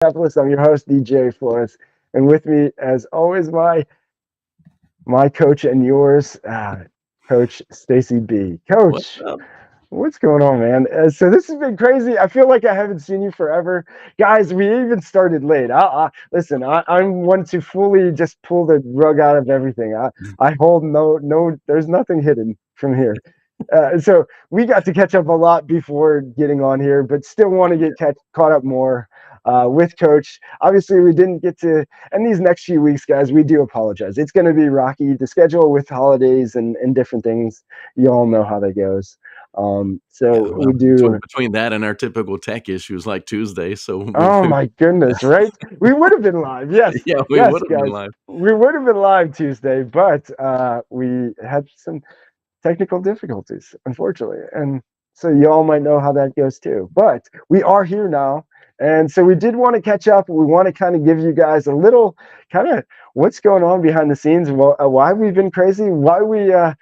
Capitalist. I'm your host, DJ Flores, and with me, as always, my coach and yours, Coach Stacy B. What's Coach, up? what's going on, man? So this has been crazy. I feel like I haven't seen you forever, guys. We even started late. Listen. I'm one to fully just pull the rug out of everything. I hold no. There's nothing hidden from here. So we got to catch up a lot before getting on here, but still want to get caught up more with Coach. Obviously, we didn't get to, and these next few weeks, guys, we do apologize. It's going to be rocky. The schedule with holidays and different things, you all know how that goes. Yeah, So well, we do. between that and our typical tech issues like Tuesday, so Oh my goodness, right? We would have been live. Yes, yeah, we yes, would have been guys. live. We would have been live Tuesday, but we had some technical difficulties, unfortunately. And so you all might know how that goes too. But we are here now. And so we did want to catch up. We want to kind of give you guys a little kind of what's going on behind the scenes, why we've been crazy, why we have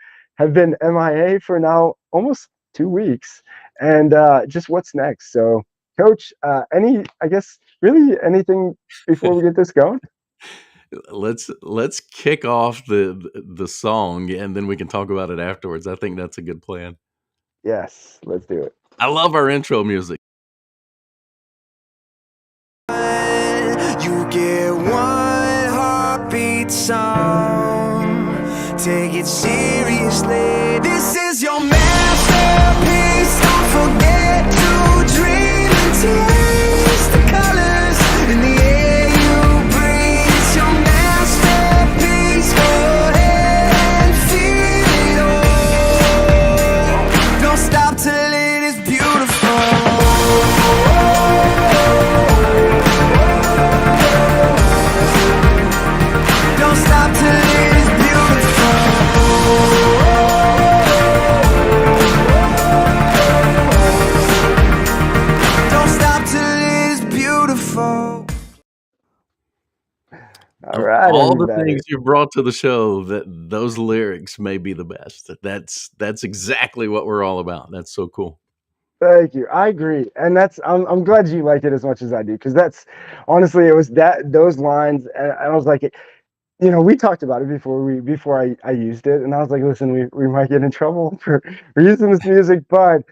been MIA for now almost 2 weeks, and just what's next. So, Coach, I guess, really anything before we get this going? Let's kick off the song, and then we can talk about it afterwards. I think that's a good plan. Yes, let's do it. I love our intro music. You get one heartbeat song. Take it seriously. This is your masterpiece. Don't forget to dream and taste the colors in the air you breathe. It's your masterpiece. Go ahead and feel it all. Don't stop till it is beautiful. Don't stop till it is beautiful. Don't stop till it is beautiful. All Of right, all the everybody. things you brought to the show, that those lyrics may be the best. That's exactly what we're all about. That's so cool. Thank you. I agree, and I'm glad you like it as much as I do, because that's honestly it was those lines, and I was like, we talked about it before I used it, and I was like, listen, we might get in trouble for using this music, but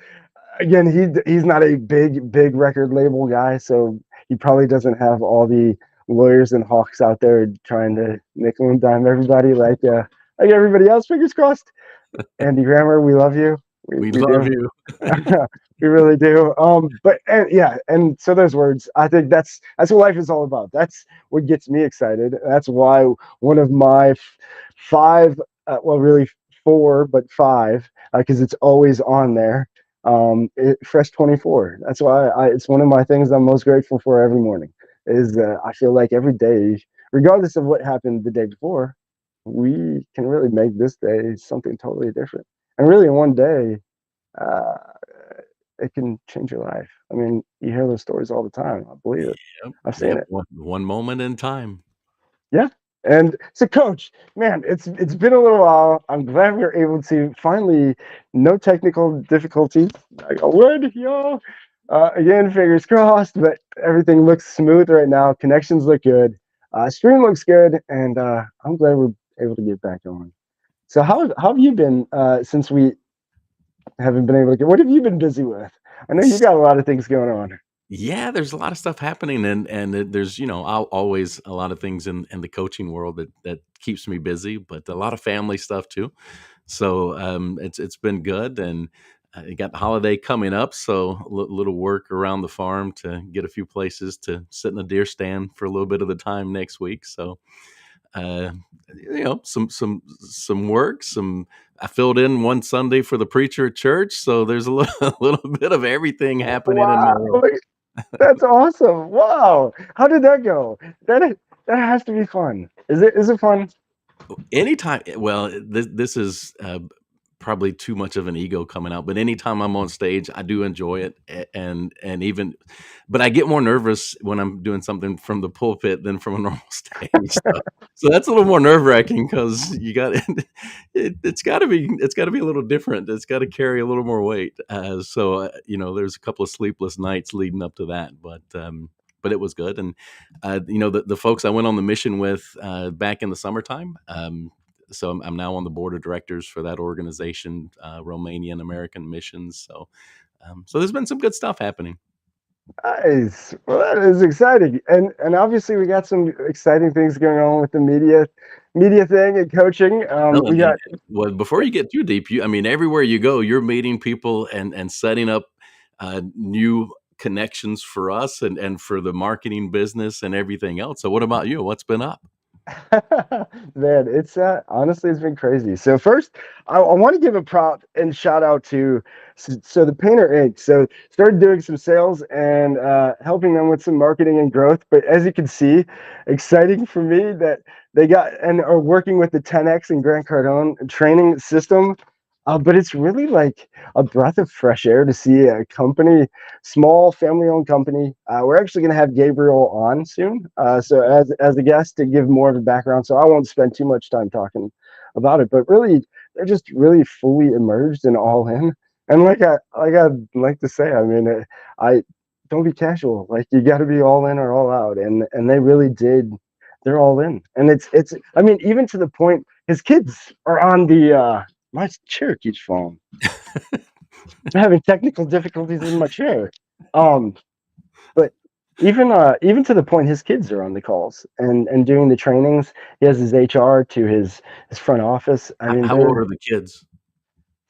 again, he's not a big record label guy, so he probably doesn't have all the lawyers and hawks out there trying to nickel and dime everybody like everybody else. Fingers crossed. Andy Grammer, we love you. We We love do. you. We really do. But yeah, and so those words, I think that's what life is all about. That's what gets me excited. That's why one of my five, well, really four, but five, because it's always on there. Fresh 24. That's why it's one of my things I'm most grateful for every morning. Is I feel like every day, regardless of what happened the day before, we can really make this day something totally different. And really, in one day, uh, it can change your life. I mean, you hear those stories all the time. I believe it. Yep, I've seen yep. it. One moment in time. Yeah. And so, Coach, man, it's been a little while. I'm glad we are able to finally, no technical difficulties. I got wood, y'all. Again, fingers crossed, but everything looks smooth right now. Connections look good. Stream looks good, and I'm glad we're able to get back on. So, how have you been since we haven't been able to get? What have you been busy with? I know you got a lot of things going on. Yeah, there's a lot of stuff happening, there's always a lot of things in the coaching world that keeps me busy, but a lot of family stuff too. So it's been good, and you got the holiday coming up, so little work around the farm to get a few places to sit in a deer stand for a little bit of the time next week. So uh, some work, some. I filled in one Sunday for the preacher at church, so there's a little, a little bit of everything happening in my Wow, world. that's awesome! Wow, how did that go? That has to be fun. Is it fun? Anytime, well, this is probably too much of an ego coming out, but anytime I'm on stage, I do enjoy it, and even, but I get more nervous when I'm doing something from the pulpit than from a normal stage. So that's a little more nerve wracking because you got it's got to be a little different. It's got to carry a little more weight. So there's a couple of sleepless nights leading up to that, but it was good. And the folks I went on the mission with back in the summertime. So I'm now on the board of directors for that organization, Romanian American Missions. So there's been some good stuff happening. Nice. Well, that is exciting, and obviously we got some exciting things going on with the media thing and coaching. No, We got well, before you get too deep, I mean, everywhere you go, you're meeting people and setting up new connections for us and for the marketing business and everything else. So, what about you? What's been up? Man, it's honestly it's been crazy. So first, I want to give a prop and shout out to so the Painter Inc. So started doing some sales and helping them with some marketing and growth. But as you can see, exciting for me that they got and are working with the 10X and Grant Cardone training system. But it's really like a breath of fresh air to see a company, small family-owned company. We're actually going to have Gabriel on soon, so as a guest to give more of a background. So I won't spend too much time talking about it, but really, they're just really fully immersed and all in. And I like to say, I mean, I don't be casual. Like you got to be all in or all out, and they really did. They're all in, and it's. I mean, even to the point his kids are on the. My chair keeps falling. I'm having technical difficulties with my chair. Um, but even to the point his kids are on the calls and doing the trainings. He has his HR to his front office. I mean, How old they're are the kids?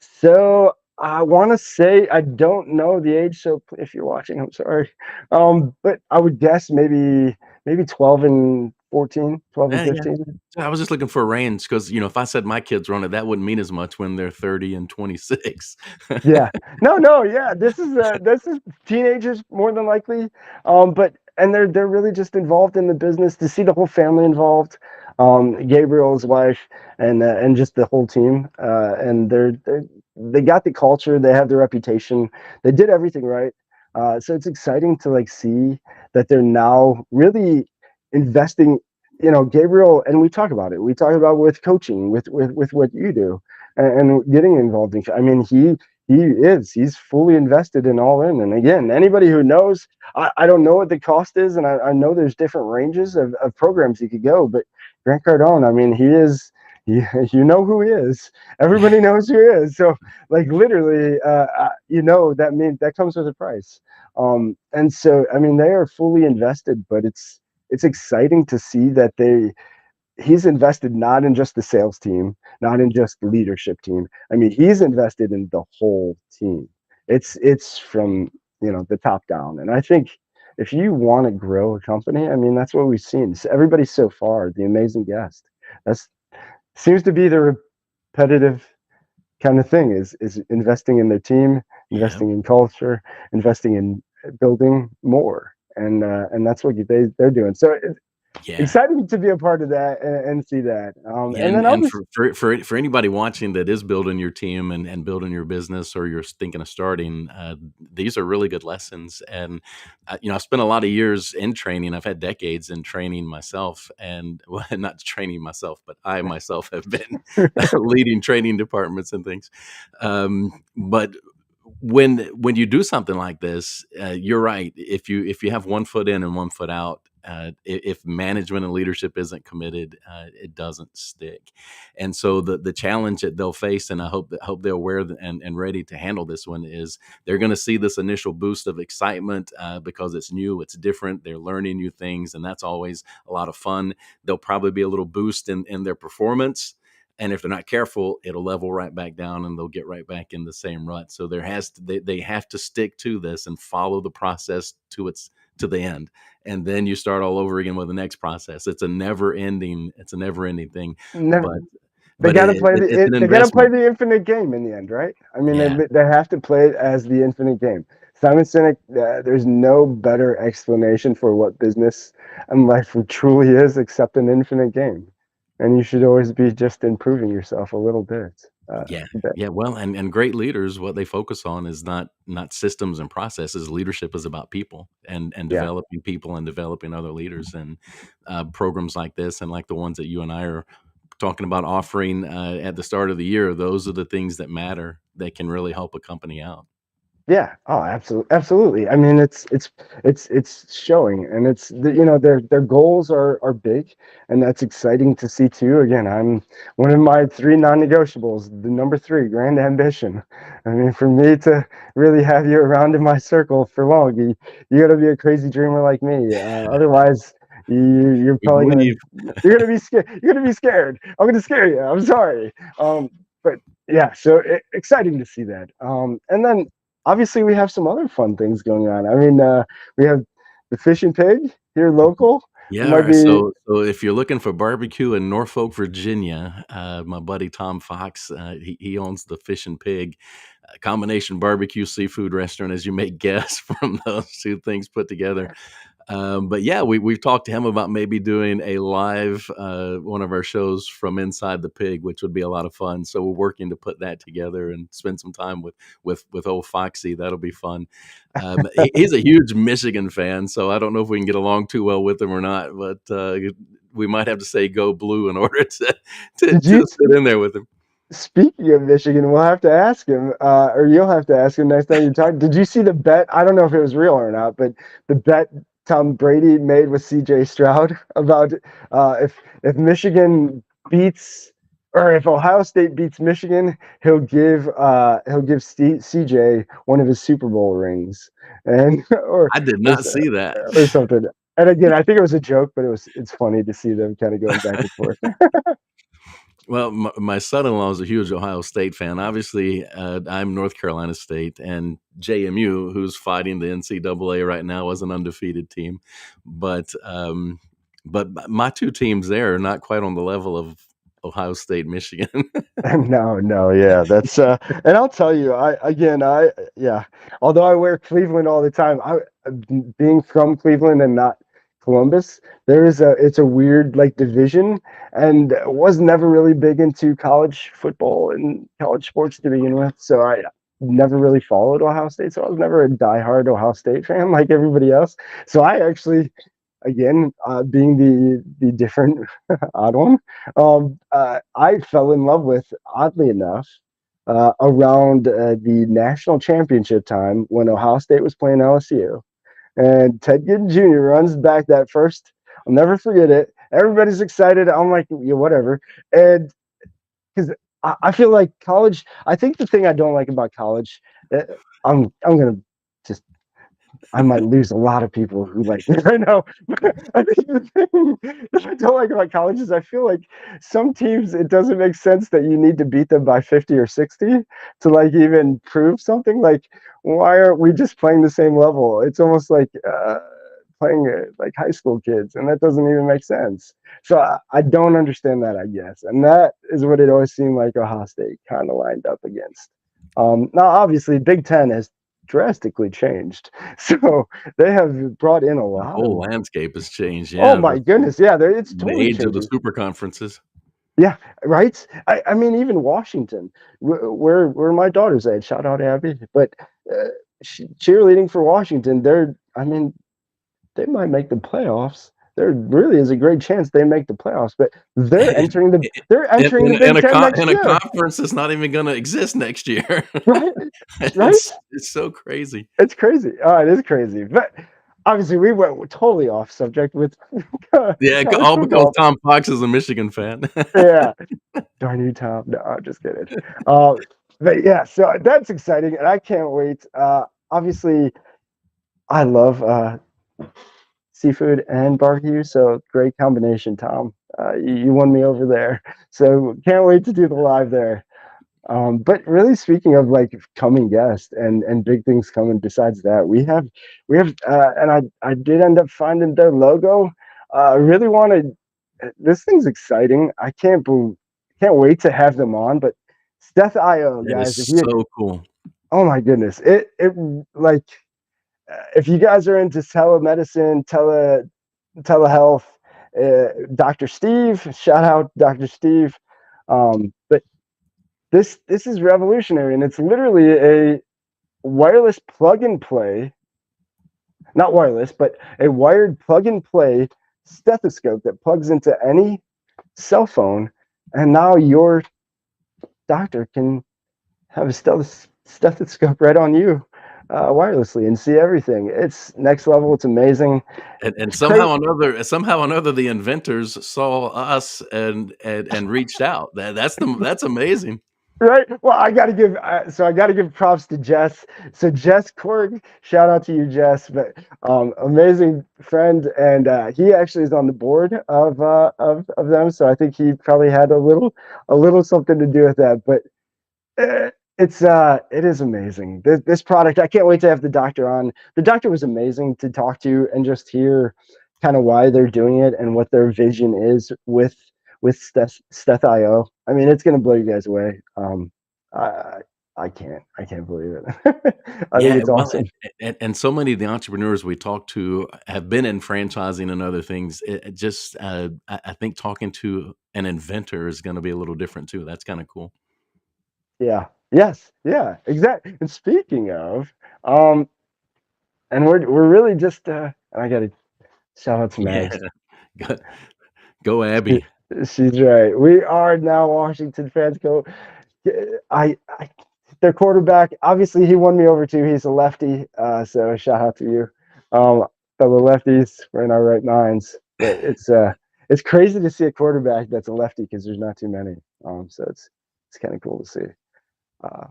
so I want to say I don't know the age. So if you're watching, I'm sorry. But I would guess maybe 12 and 14, 12 and Yeah. 15. I was just looking for a range because if I said my kids run it, that wouldn't mean as much when they're 30 and 26. Yeah. No, yeah. This is teenagers more than likely. But and they're really just involved in the business to see the whole family involved. Gabriel's wife and just the whole team. And they got the culture, they have the reputation, they did everything right. So it's exciting to like see that they're now really investing, Gabriel, and we talk about it. We talk about with coaching, with what you do and getting involved in. I mean, he's fully invested in all in. And again, anybody who knows, I don't know what the cost is, and I know there's different ranges of programs you could go, but Grant Cardone, I mean, he is. You know who he is. Everybody knows who he is. So, like literally, that means that comes with a price. And so, I mean, they are fully invested, but it's exciting to see that he's invested not in just the sales team, not in just the leadership team. I mean, he's invested in the whole team. It's from the top down, and I think if you want to grow a company, I mean, that's what we've seen. So everybody so far, the amazing guest, that's seems to be the repetitive kind of thing is investing in their team, Yeah. investing in culture, investing in building more, and that's what they're doing. So Yeah. exciting to be a part of that and see that. Yeah, And then and obviously, for anybody watching that is building your team and building your business or you're thinking of starting, these are really good lessons. And I've spent a lot of years in training. I've had decades in training myself, and well, not training myself, but I myself have been leading training departments and things. But when you do something like this, you're right. If you have one foot in and one foot out, if management and leadership isn't committed, it doesn't stick. And so the challenge that they'll face, and I hope they're aware and ready to handle this one, is they're going to see this initial boost of excitement because it's new, it's different, they're learning new things, and that's always a lot of fun. There'll probably be a little boost in their performance. And if they're not careful, it'll level right back down and they'll get right back in the same rut. So they have to stick to this and follow the process to the end. And then you start all over again with the next process. It's a never ending thing. never, But they but got to it, play it, it's the an they got to play investment. the infinite game in the end, right? I mean, Yeah. they have to play it as the infinite game. Simon Sinek, there's no better explanation for what business and life truly is except an infinite game, and you should always be just improving yourself a little bit. Yeah. But Yeah. Well, and great leaders, what they focus on is not systems and processes. Leadership is about people and yeah, developing people and developing other leaders. And programs like this and like the ones that you and I are talking about offering at the start of the year, those are the things that matter that can really help a company out. Yeah. Oh, absolutely, absolutely. I mean, it's showing, and their goals are big, and that's exciting to see too. Again, I'm one of my three non-negotiables. The number three, grand ambition. I mean, for me to really have you around in my circle for long, you got to be a crazy dreamer like me. Otherwise, you're We probably gonna believe. you're gonna be scared. You're gonna be scared. I'm gonna scare you. I'm sorry. But yeah, so exciting to see that. And then obviously we have some other fun things going on. I mean, we have the Fish and Pig here local. It Yeah, all might right. be So if you're looking for barbecue in Norfolk, Virginia, my buddy Tom Fox, he owns the Fish and Pig, combination barbecue seafood restaurant, as you may guess from those two things put together. But yeah, we've talked to him about maybe doing a live one of our shows from inside the pig, which would be a lot of fun. So we're working to put that together and spend some time with old Foxy. That'll be fun. He's a huge Michigan fan, so I don't know if we can get along too well with him or not. But we might have to say "Go Blue" in order did to you sit in there with him. speaking of Michigan, we'll have to ask him, or you'll have to ask him next time you talk. Did you see the bet? I don't know if it was real or not, but the bet Tom Brady made with CJ Stroud about if Michigan beats or if Ohio State beats Michigan, he'll give CJ one of his Super Bowl rings, and I did or not see that. or something. And again, I think it was a joke, but it's funny to see them kind of going back and forth. Well, my son-in-law is a huge Ohio State fan. Obviously, I'm North Carolina State, and JMU, who's fighting the NCAA right now, was an undefeated team. But my two teams there are not quite on the level of Ohio State, Michigan. No, no, yeah, that's and I'll tell you, yeah, although I wear Cleveland all the time, being from Cleveland and not Columbus, it's a weird like division, and was never really big into college football and college sports to begin with, so I never really followed Ohio State, so I was never a diehard Ohio State fan like everybody else. So I actually, again, being the different odd one, I fell in love with, oddly enough, around the national championship time when Ohio State was playing LSU. And Ted Ginn Jr. runs back that first. I'll never forget it. Everybody's excited. I'm like, yeah, whatever. And because I feel like college, I think the thing I don't like about college, uh, I'm gonna just I might lose a lot of people who like me right now. But I think the thing that I don't like about college is I feel like some teams it doesn't make sense that you need to beat them by 50 or 60 to like even prove something. Like, why aren't we just playing the same level? It's almost like playing like high school kids, and that doesn't even make sense. So I don't understand that, I guess. And that is what it always seemed like Ohio State kind of lined up against. Now, obviously, Big Ten has drastically changed. So they have brought in a The lot whole of. landscape has changed. Oh Yeah, my goodness, yeah, it's the totally age of the changing. super conferences. Yeah, right. I mean, even Washington, where my daughter's at. Shout out Abby, but uh, cheerleading for Washington, I mean, they might make the playoffs. There really is a great chance they make the playoffs, but they're entering the Big Ten In next a year, conference that's not even going to exist next year. right? Right? It's so crazy. It's crazy. Oh, it is crazy. But obviously, we went totally off subject with Yeah, college all because football. Tom Fox is a Michigan fan. Yeah, darn you, Tom. No, I'm just kidding. Uh, but yeah, so that's exciting, and I can't wait. Obviously, I love seafood and barbecue, so great combination, Tom. You won me over there. So can't wait to do the live there. But really speaking of like coming guests and big things coming besides that, we have and I did end up finding their logo. I really wanted this thing's exciting. Can't wait to have them on. But Steth.io, That guys, if is you so cool. oh my goodness, it like if you guys are into telemedicine, telehealth, Dr. Steve, shout out Dr. Steve. But this is revolutionary, and it's literally a wireless plug and play, not wireless, but a wired plug and play stethoscope that plugs into any cell phone, and now your doctor can have a stethoscope right on you. wirelessly and see everything. It's next level. It's amazing. And It's crazy. somehow or another, the inventors saw us and reached out. That's amazing. Right. Well, I got to give props to Jess. So Jess Korg, shout out to you, Jess. But amazing friend, and he actually is on the board of them. So I think he probably had a little something to do with that. But it is amazing. This product, I can't wait to have the doctor on. The doctor was amazing to talk to and just hear kind of why they're doing it and what their vision is with Steth.io. I mean, it's gonna blow you guys away. I I can't believe it. I think Yeah, it's well, awesome. and so many of the entrepreneurs we talk to have been in franchising and other things. It just, I think talking to an inventor is gonna be a little different too. That's kinda cool. Yeah. Yes. Yeah. Exactly. And speaking of, um, and we're really just and I gotta shout out to Yeah. Mags. Go go She, Abby. she's right. We are now Washington fans. Go. I their quarterback. Obviously, he won me over too. He's a lefty. So shout out to you, fellow lefties. We're in our right minds. But it's crazy to see a quarterback that's a lefty because there's not too many. So it's kind of cool to see. Uh,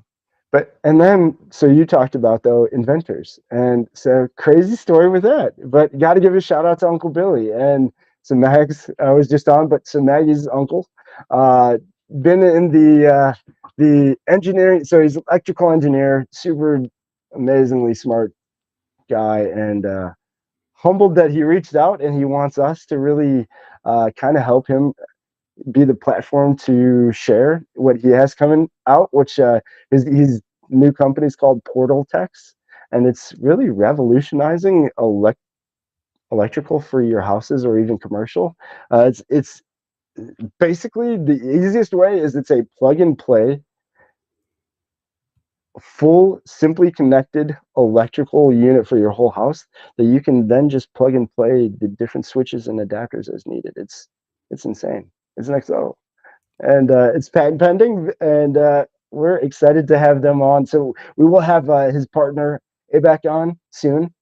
but and then so you talked about though inventors, and so crazy story with that. But got to give a shout out to Uncle Billy and so Mags. I was just on, but so Maggie's uncle, uh, been in the engineering. So he's electrical engineer, super amazingly smart guy, and humbled that he reached out and he wants us to really kind of help him be the platform to share what he has coming out, which his new company is called Portal Techs, and it's really revolutionizing electrical for your houses or even commercial. It's basically the easiest way is it's a plug and play, full, simply connected electrical unit for your whole house that you can then just plug and play the different switches and adapters as needed. It's insane. It's next level. And it's patent pending, and we're excited to have them on. So we will have his partner ABAC on soon.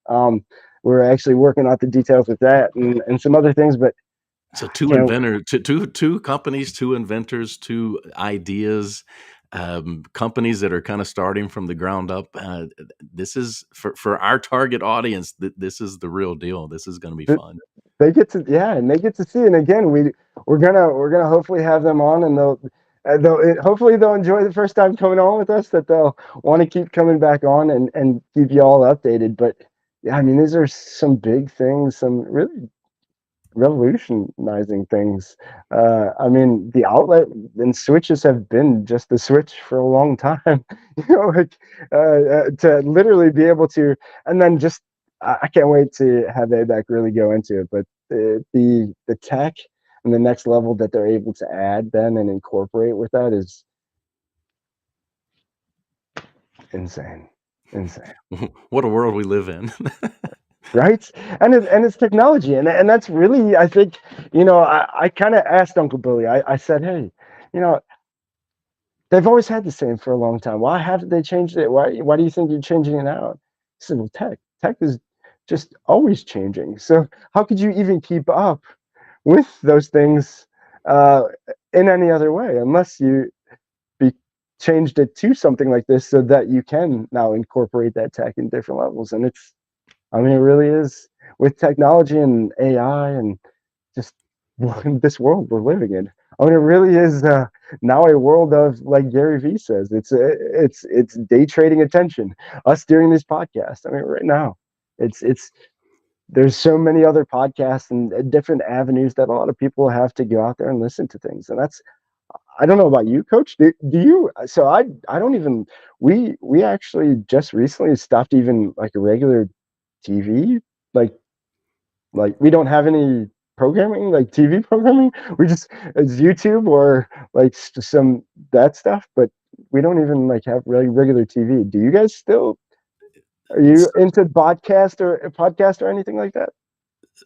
We're actually working out the details with that and some other things, but So I can't. two companies, two inventors, two ideas, companies that are kind of starting from the ground up. This is for our target audience. This is the real deal. This is going to be fun. They get to, yeah, and they get to see. And again, we're gonna hopefully have them on, and hopefully they'll enjoy the first time coming on with us. That they'll want to keep coming back on and keep you all updated. But yeah, I mean, these are some big things, some really revolutionizing things. I mean, the outlet and switches have been just the switch for a long time. Like to literally be able to, and then just I can't wait to have ABAC really go into it. But the tech and the next level that they're able to add then and incorporate with that is insane, insane. What a world we live in. Right, and it's technology, and that's really, I think, I kind of asked Uncle Billy. I said, hey, you know they've always had the same for a long time. Why haven't they changed it? Why do you think you're changing it out? He said, well, tech is just always changing, so how could you even keep up with those things uh in any other way unless you be changed it to something like this so that you can now incorporate that tech in different levels. And I mean, it really is with technology and AI and just this world we're living in. I mean, it really is now a world of, like Gary Vee says, it's day trading attention. Us during this podcast. I mean, right now, it's there's so many other podcasts and different avenues that a lot of people have to go out there and listen to things, and that's. I don't know about you, Coach. Do you? So I don't even. We actually just recently stopped even like a regular TV, like we don't have any programming, like TV programming. We just it's YouTube or like some that stuff, but we don't even like have really regular TV. Do you guys still? Are you into podcast or anything like that?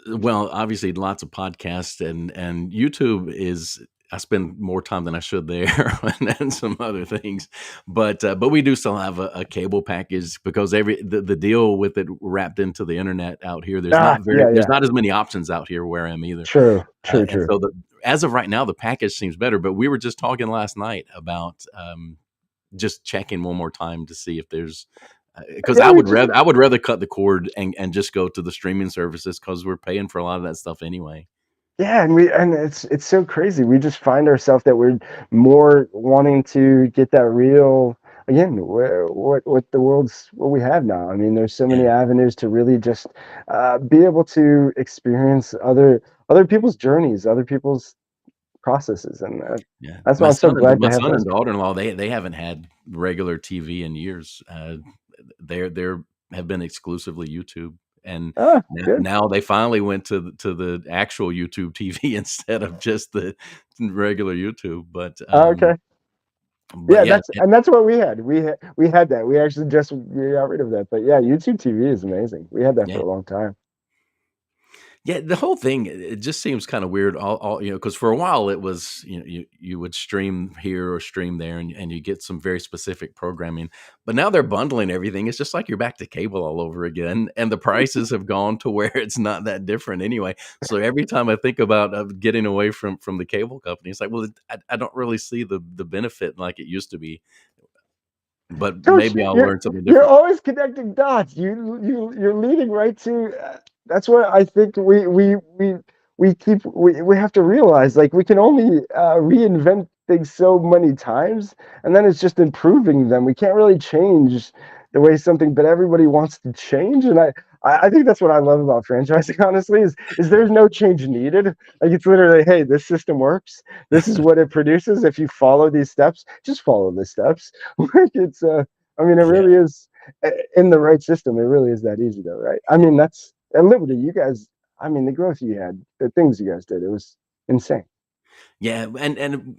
Well, obviously, lots of podcasts and YouTube is I spend more time than I should there and some other things, but we do still have a cable package because the deal with it wrapped into the internet out here. Yeah, There's yeah. not as many options out here where I am either, True, true, and true. so as of right now, the package seems better. But we were just talking last night about just checking one more time to see if there's because Yeah, we just I would rather cut the cord and just go to the streaming services because we're paying for a lot of that stuff anyway. yeah, and it's so crazy. We just find ourselves that we're more wanting to get that real again. What the world's what we have now. I mean, there's so many Yeah, avenues to really just be able to experience other people's journeys, other people's processes, and yeah. that's why I'm so glad My to have son and this. daughter-in-law, they haven't had regular TV in years. They're have been exclusively YouTube, and Ah, good. now they finally went to the actual YouTube TV instead of just the regular YouTube. Okay. But Yeah, yeah, that's what we had. We had that. We actually just we got rid of that. But yeah, YouTube TV is amazing. We had that for yeah. a long time. Yeah, the whole thing, it just seems kind of weird. Because for a while it was, you would stream here or stream there, and you get some very specific programming. But now they're bundling everything. It's just like you're back to cable all over again, and the prices have gone to where it's not that different anyway. So every time I think about getting away from the cable company, it's like, well, I don't really see the benefit like it used to be. But Coach, maybe I'll learn something you're different. always connecting dots. You're leading right to. That's what I think we have to realize. Like we can only reinvent things so many times, and then it's just improving them. We can't really change the way something, but everybody wants to change, and I think that's what I love about franchising. Honestly, is there's no change needed. Like it's literally, hey, this system works. This is what it produces. If you follow these steps, just follow the steps. Like it's I mean it Yeah. really is in the right system. It really is that easy though, right? I mean that's at Liberty. You guys, I mean the growth you had, the things you guys did, it was insane. Yeah, and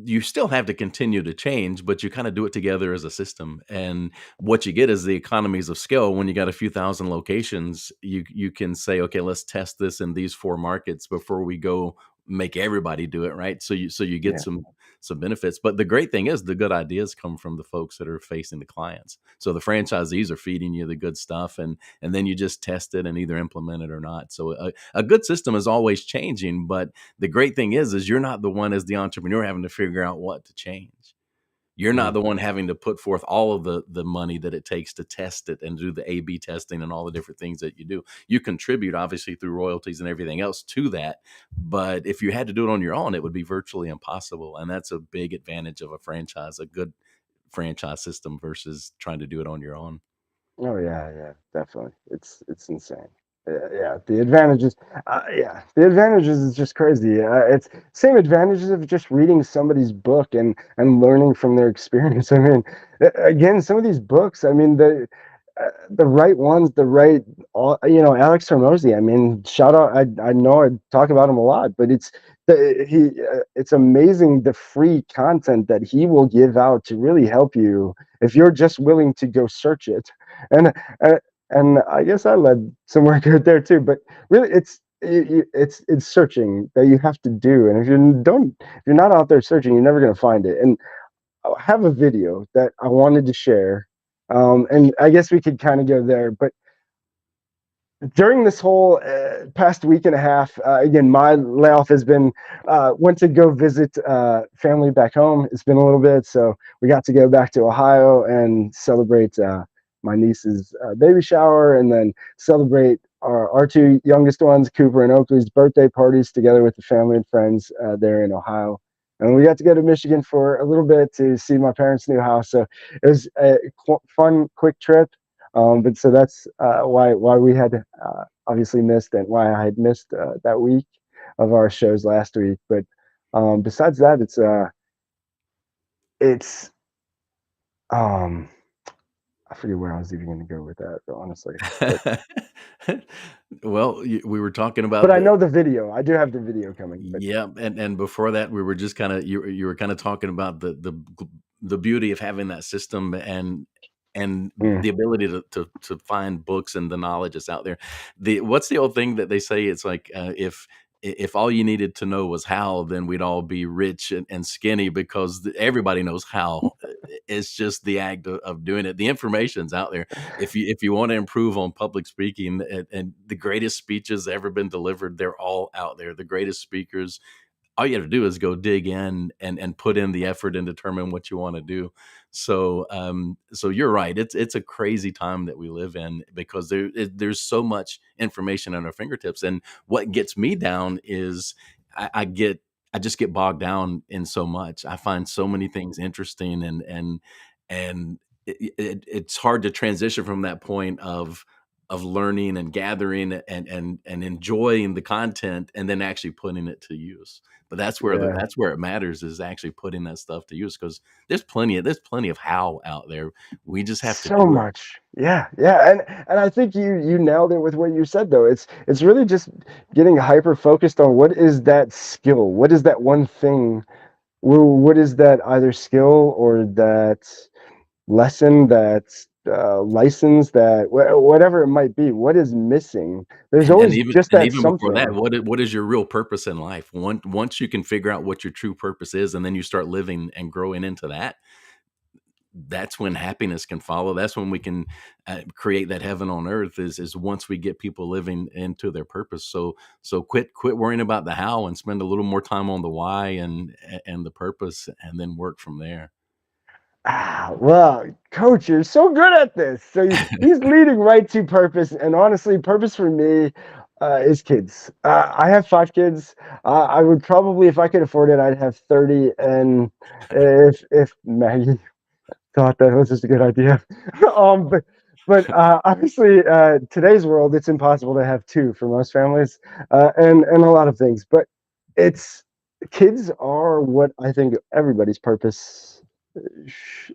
you still have to continue to change, but you kind of do it together as a system. And what you get is the economies of scale. When you got a few thousand locations, you can say, okay, let's test this in these 4 markets before we go make everybody do it, right? So you get Yeah. some benefits. But the great thing is the good ideas come from the folks that are facing the clients. So the franchisees are feeding you the good stuff, and then you just test it and either implement it or not. So a good system is always changing, but the great thing is you're not the one as the entrepreneur having to figure out what to change. You're not Mm. the one having to put forth all of the money that it takes to test it and do the A/B testing and all the different things that you do. You contribute obviously through royalties and everything else to that, but if you had to do it on your own, it would be virtually impossible. And that's a big advantage of a franchise, a good franchise system versus trying to do it on your own. Oh yeah, yeah, definitely. It's insane. Yeah, the advantages. Yeah, the advantages is just crazy. It's same advantages of just reading somebody's book and learning from their experience. I mean, again, some of these books. I mean, the right ones, the right. Alex Hormozy. I mean, shout out. I know I talk about him a lot, but it's amazing the free content that he will give out to really help you if you're just willing to go search it and uh, and I guess I led somewhere good there too. But really, it's searching that you have to do, and if you're not out there searching, you're never gonna find it. And I have a video that I wanted to share, and I guess we could kind of go there. But during this whole past week and a half, again, my layoff has been went to go visit family back home. It's been a little bit, so we got to go back to Ohio and celebrate my niece's baby shower, and then celebrate our two youngest ones, Cooper and Oakley's birthday parties together with the family and friends there in Ohio. And we got to go to Michigan for a little bit to see my parents' new house. So it was a fun, quick trip. But so that's why we had obviously missed, and why I had missed that week of our shows last week. But besides that, it's um, I forget where I was even going to go with that, honestly. But Well, we were talking but about I the know the video. I do have the video coming. But yeah, and before that, we were just kind of you were kind of talking about the beauty of having that system and mm, the ability to find books and the knowledge that's out there. The what's the old thing that they say? It's like if if all you needed to know was how, then we'd all be rich and skinny, because everybody knows how. It's just the act of doing it. The information's out there. If you want to improve on public speaking, and the greatest speeches ever been delivered, they're all out there. The greatest speakers, all you have to do is go dig in and put in the effort and determine what you want to do. So you're right. It's a crazy time that we live in, because there's so much information at our fingertips. And what gets me down is I get I just get bogged down in so much. I find so many things interesting, and it's hard to transition from that point of learning and gathering and enjoying the content, and then actually putting it to use. But Yeah. that's where it matters, is actually putting that stuff to use, because there's plenty of how out there. We just have to So do it. much. Yeah, yeah. And I think you nailed it with what you said though. It's really just getting hyper focused on what is that skill? What is that one thing? What is that either skill or that lesson, that license, that whatever it might be? What is missing? There's And always even just and that even before that, something. what is your real purpose in life? Once you can figure out what your true purpose is, and then you start living and growing into that, that's when happiness can follow. That's when we can create that heaven on earth. Is once we get people living into their purpose. So quit worrying about the how, and spend a little more time on the why and the purpose, and then work from there. Ah, well, coach, you're so good at this. So he's leading right to purpose. And honestly, purpose for me is kids. I have 5 kids. I would probably, if I could afford it, I'd have 30. And if Maggie thought that was just a good idea. But obviously, today's world, it's impossible to have two for most families, and a lot of things. But it's kids are what I think everybody's purpose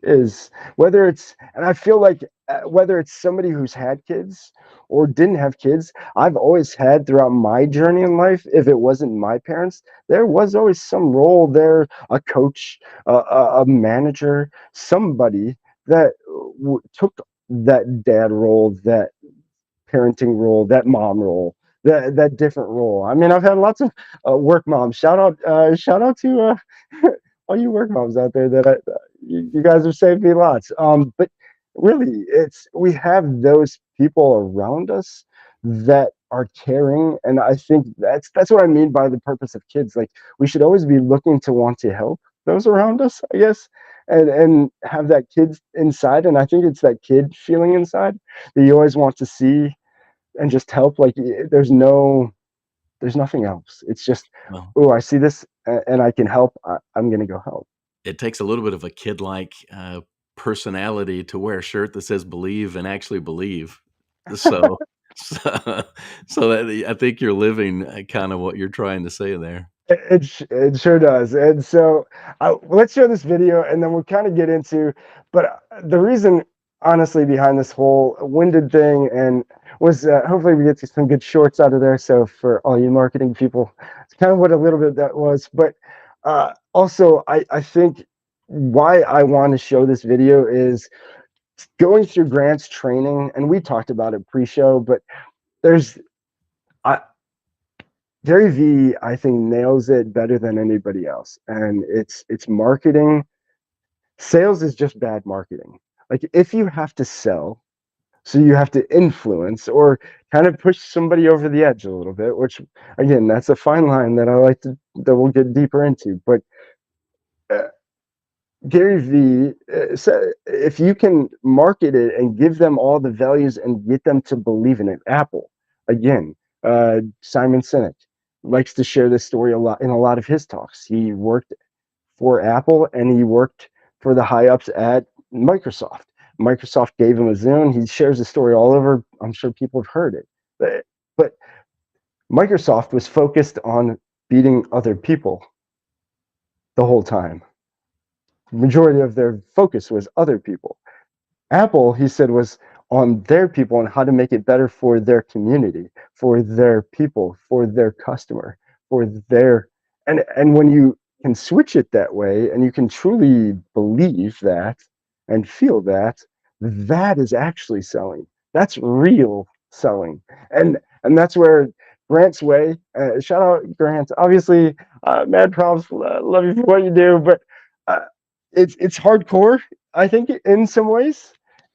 is, whether it's, and I feel like whether it's somebody who's had kids or didn't have kids, I've always had throughout my journey in life, if it wasn't my parents, there was always some role there, a coach, a manager, somebody that took that dad role, that parenting role, that mom role, that different role. I mean, I've had lots of work moms. Shout out to all you work moms out there that you guys have saved me lots. But really, it's we have those people around us that are caring, and I think that's what I mean by the purpose of kids. Like we should always be looking to want to help those around us, I guess, and have that kid inside. And I think it's that kid feeling inside that you always want to see and just help. Like there's nothing else. It's just, Well, oh, I see this and I can help. I'm gonna go help. it takes a little bit of a kid-like personality to wear a shirt that says "Believe" and actually believe. So, so, so that I think you're living kind of what you're trying to say there. It sure does. And so let's show this video and then we'll kind of get into. But the reason, honestly, behind this whole winded thing and was hopefully we get some good shorts out of there. So for all you marketing people, it's kind of what a little bit that was. But also, I think why I want to show this video is going through Grant's training, and we talked about it pre-show, but there's I, Gary V, I think, nails it better than anybody else. And it's marketing. Sales is just bad marketing. Like if you have to sell, so you have to influence or kind of push somebody over the edge a little bit, which again, that's a fine line that I like to that we'll get deeper into. But uh, Gary V said if you can market it and give them all the values and get them to believe in it. Apple, again, Simon Sinek likes to share this story a lot in a lot of his talks. He worked for Apple and he worked for the high ups at Microsoft. Microsoft gave him a Zoom. He shares the story all over. I'm sure people have heard it. But Microsoft was focused on beating other people the whole time. The majority of their focus was other people. Apple, he said, was on their people and how to make it better for their community, for their people, for their customer, for their and when you can switch it that way and you can truly believe that and feel that, that is actually selling. That's real selling. And that's where Grant's way. Shout out Grant. Obviously, mad props. Love you for what you do, but uh, it's hardcore. I think in some ways,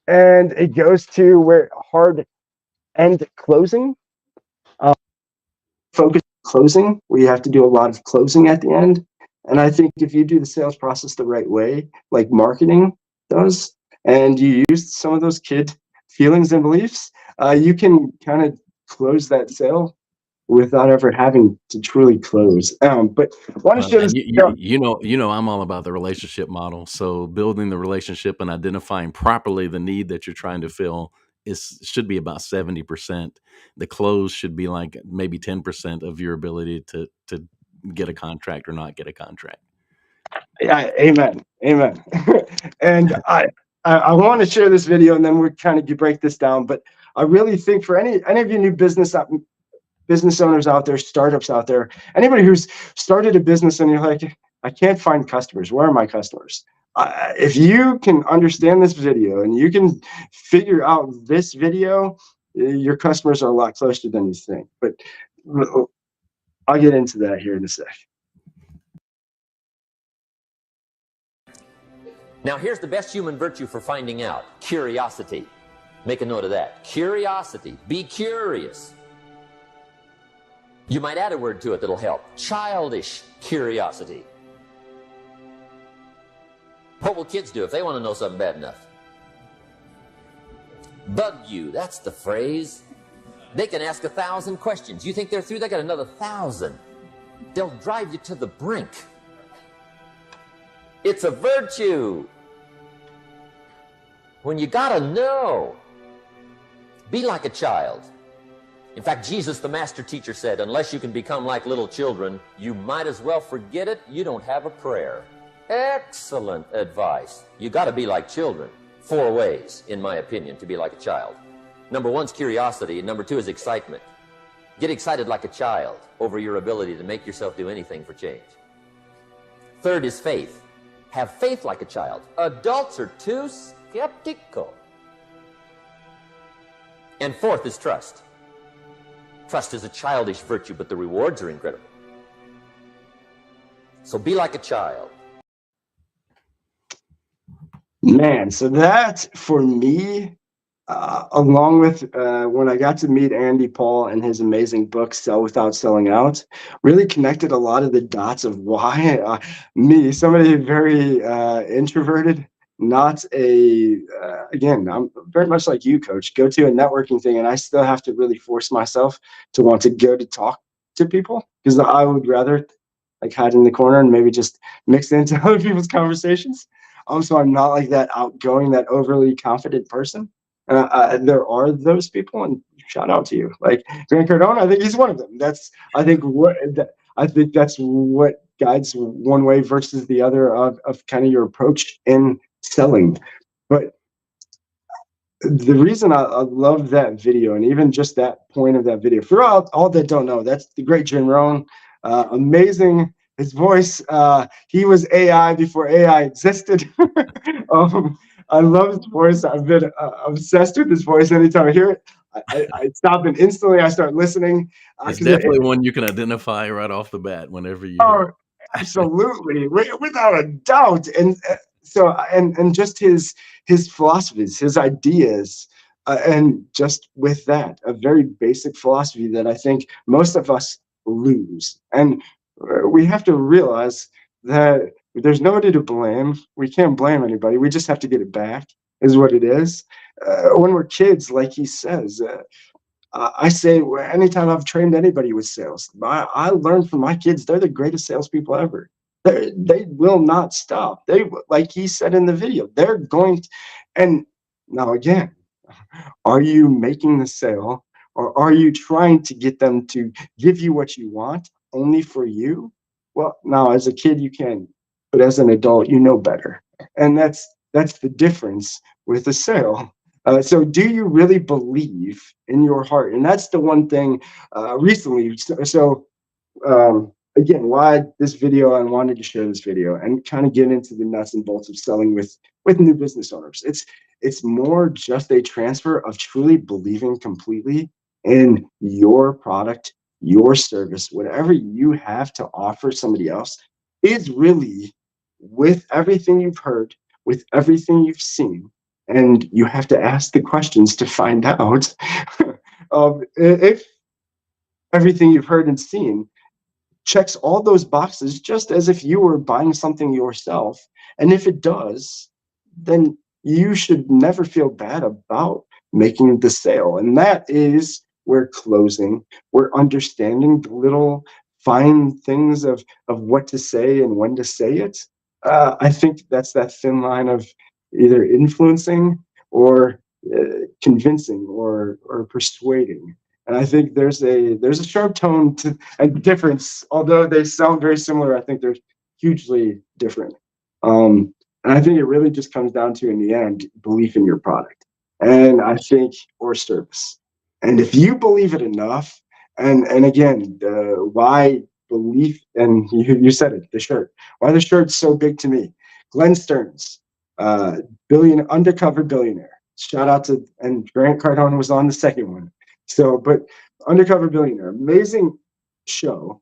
and it goes to where hard end closing. Focus closing, where you have to do a lot of closing at the end. And I think if you do the sales process the right way, like marketing does, and you use some of those kid feelings and beliefs, you can kind of close that sale without ever having to truly close. But I want to Well, share this. and I'm all about the relationship model. So building the relationship and identifying properly the need that you're trying to fill is should be about 70%. The close should be like maybe 10% of your ability to get a contract or not get a contract. Yeah, amen, amen. And I want to share this video, and then we're kind of break this down. But I really think for any of you new business owners out there, startups out there, anybody who's started a business and you're like, I can't find customers. Where are my customers? If you can understand this video and you can figure out this video, your customers are a lot closer than you think. But I'll get into that here in a sec. Now, here's the best human virtue for finding out: curiosity. Make a note of that. Curiosity. Be curious. You might add a word to it that'll help. Childish curiosity. What will kids do if they want to know something bad enough? Bug you. That's the phrase. They can ask 1,000 questions. You think they're through? They got another 1,000. They'll drive you to the brink. It's a virtue. When you gotta know, be like a child. In fact, Jesus, the master teacher, said, unless you can become like little children, you might as well forget it. You don't have a prayer. Excellent advice. You gotta be like children. 4 ways, in my opinion, to be like a child. Number 1 is curiosity, and number 2 is excitement. Get excited like a child over your ability to make yourself do anything for change. 3rd is faith. Have faith like a child. Adults are too skeptical. And 4th is trust. Trust is a childish virtue, but the rewards are incredible. So be like a child. Man, so that for me, along with when I got to meet Andy Paul and his amazing book, Sell Without Selling Out, really connected a lot of the dots of why me, somebody very introverted, not again, I'm very much like you, Coach, go to a networking thing, and I still have to really force myself to want to go to talk to people, because I would rather like hide in the corner and maybe just mix into other people's conversations. So I'm not like that outgoing, that overly confident person. There are those people, and shout out to you, like Grant Cardone. I think he's one of them. I think that's what guides one way versus the other of kind of your approach in selling. But the reason I love that video, and even just that point of that video, for all that don't know, that's the great Jim Rohn. Amazing. His voice, he was AI before AI existed. I love his voice. I've been obsessed with his voice. Anytime I hear it, I stop, and instantly I start listening. It's definitely one you can identify right off the bat whenever you hear it. Absolutely, without a doubt. And so, and just his philosophies, his ideas, and just with that, a very basic philosophy that I think most of us lose. And we have to realize that there's nobody to blame. We can't blame anybody. We just have to get it back, is what it is. When we're kids, like he says, I say anytime I've trained anybody with sales, I learned from my kids. They're the greatest salespeople ever. They will not stop. Like he said in the video, they're going to, and now again, are you making the sale, or are you trying to get them to give you what you want only for you? Well, now as a kid you can, but as an adult you know better, and that's the difference with a sale. So do you really believe in your heart? And that's the one thing recently. Again, why this video, I wanted to share this video and kind of get into the nuts and bolts of selling with new business owners. It's more just a transfer of truly believing completely in your product your service, whatever you have to offer somebody else, is really, with everything you've heard, with everything you've seen, and you have to ask the questions to find out if everything you've heard and seen checks all those boxes, just as if you were buying something yourself. And if it does, then you should never feel bad about making the sale. And that is where closing, where understanding the little fine things of what to say and when to say it. I think that's that thin line of either influencing or convincing or persuading. And I think there's a sharp tone to a difference. Although they sound very similar, I think they're hugely different. And I think it really just comes down to, in the end, belief in your product, and I think, or service. And if you believe it enough, and again, why belief? And you said it, the shirt. Why the shirt's so big to me? Glenn Stearns, uh, undercover billionaire. Shout out to, and Grant Cardone was on the second one. So, but Undercover Billionaire, amazing show.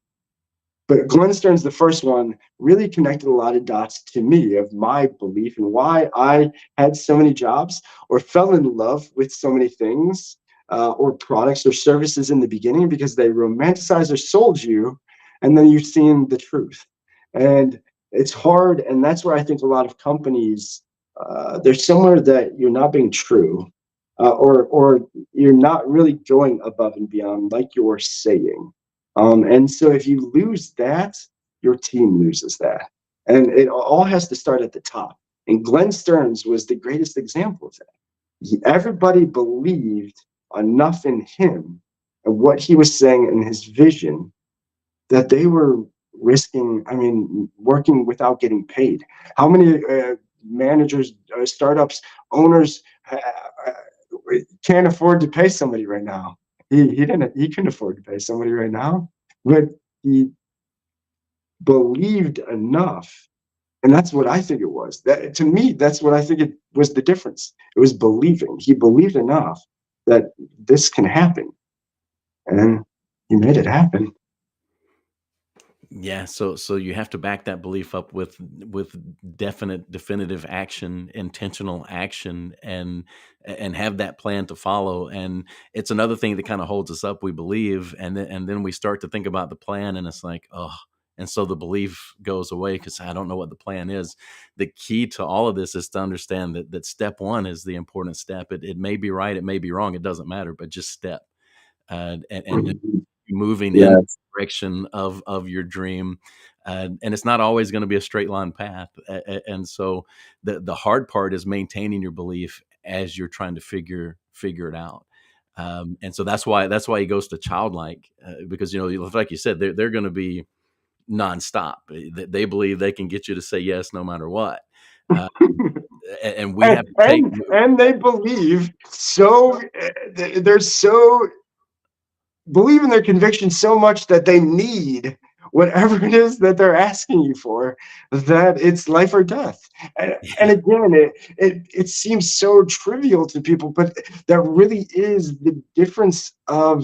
But Glenn Stearns, the first one, really connected a lot of dots to me of my belief and why I had so many jobs or fell in love with so many things, or products or services in the beginning, because they romanticize or sold you, and then you've seen the truth. And it's hard, and that's where I think a lot of companies, there's somewhere that you're not being true, or you're not really going above and beyond like you're saying. And so if you lose that, your team loses that. And it all has to start at the top. And Glenn Stearns was the greatest example of that. Everybody believed enough in him and what he was saying and his vision that they were risking, I mean, working without getting paid. How many managers, startups, owners can't afford to pay somebody right now? He couldn't afford to pay somebody right now, but he believed enough. And that's what I think it was. That, to me, that's what I think it was, the difference. It was believing. He believed enough that this can happen, and he made it happen. Yeah, so you have to back that belief up with definitive action, intentional action, and have that plan to follow. And it's another thing that kind of holds us up. We believe, and then we start to think about the plan, and it's like, oh, and so the belief goes away because I don't know what the plan is. The key to all of this is to understand that step one is the important step. It may be right, it may be wrong, it doesn't matter, but just step, and moving in the Yes. direction of your dream. And it's not always going to be a straight line path. And so the hard part is maintaining your belief as you're trying to figure it out. And so that's why he goes to childlike, because like you said, they're going to be nonstop. They believe they can get you to say yes no matter what. Uh, and we and have to take. and they believe so, they're so believe in their conviction so much that they need whatever it is that they're asking you for, that it's life or death. And again, it seems so trivial to people, but that really is the difference uh,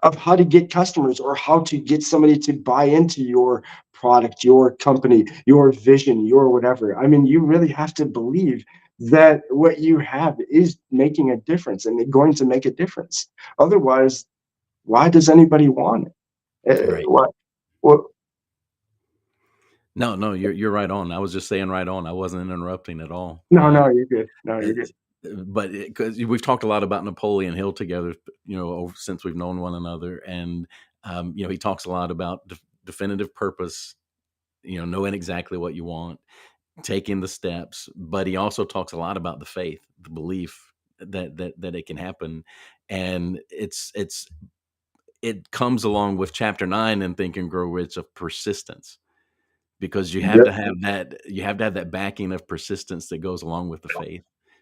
of how to get customers, or how to get somebody to buy into your product, your company, your vision, your whatever. I mean, you really have to believe that what you have is making a difference and going to make a difference. Otherwise, why does anybody want it? Right. What No, you're right on. I was just saying right on. I wasn't interrupting at all. No, no, you're good. No, you're good. It's, but because we've talked a lot about Napoleon Hill together, since we've known one another, and he talks a lot about definitive purpose, knowing exactly what you want, taking the steps. But he also talks a lot about the faith, the belief that it can happen, and it comes along with chapter 9 in Think and Grow Rich, of persistence, because you have Yep. to have that backing of persistence that goes along with the faith.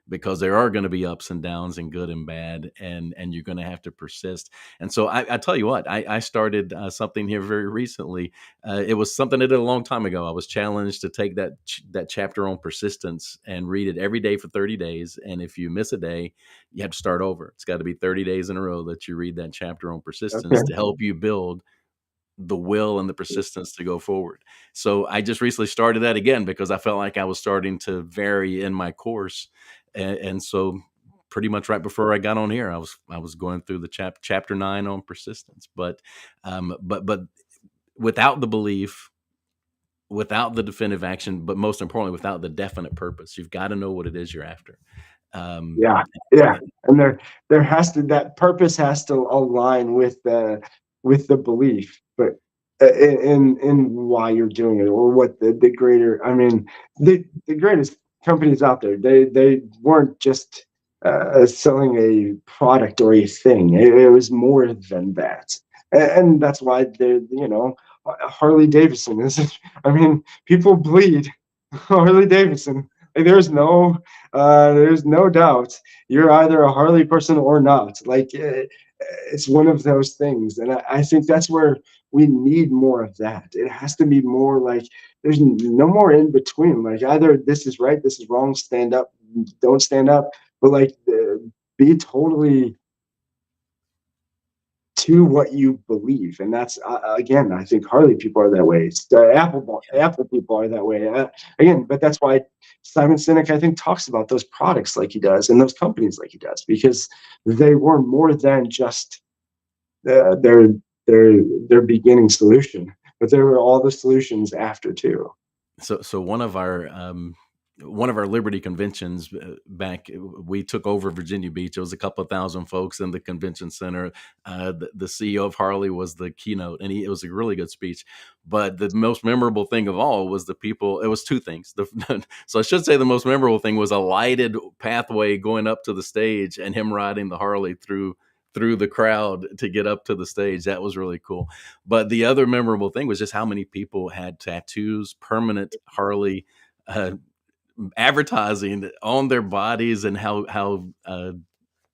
because there are going to be ups and downs and good and bad, and you're going to have to persist. And so I tell you what, I started something here very recently. It was something I did a long time ago. I was challenged to take that chapter on persistence and read it every day for 30 days. And if you miss a day, you have to start over. It's got to be 30 days in a row that you read that chapter on persistence Okay. to help you build the will and the persistence to go forward. So I just recently started that again because I felt like I was starting to vary in my course. And so pretty much right before I got on here, I was going through the chapter 9 on persistence. But without the belief, without the definitive action, but most importantly, without the definite purpose, you've got to know what it is you're after. Um, Yeah, yeah, and there has to that purpose has to align with the belief, but in why you're doing it or what the greater. I mean, the greatest companies out there, they weren't just selling a product or a thing. It was more than that, and that's why they're Harley Davidson is. I mean, people bleed Harley Davidson. Like, there's no doubt you're either a Harley person or not. Like it's one of those things, and I think that's where we need more of that. It has to be more like there's no more in between. Like either this is right, this is wrong. Stand up, don't stand up. But like be totally to what you believe, and that's again, I think Harley people are that way. Apple people are that way again. But that's why Simon Sinek, I think, talks about those products like he does and those companies like he does, because they were more than just uh, their their beginning solution, but there were all the solutions after too. So one of our Liberty conventions back, we took over Virginia Beach. It was a couple of thousand folks in the convention center. The CEO of Harley was the keynote, and it was a really good speech. But the most memorable thing of all was the people. It was two things. So I should say the most memorable thing was a lighted pathway going up to the stage, and him riding the Harley through the crowd to get up to the stage. That was really cool. But the other memorable thing was just how many people had tattoos, permanent Harley advertising on their bodies, and how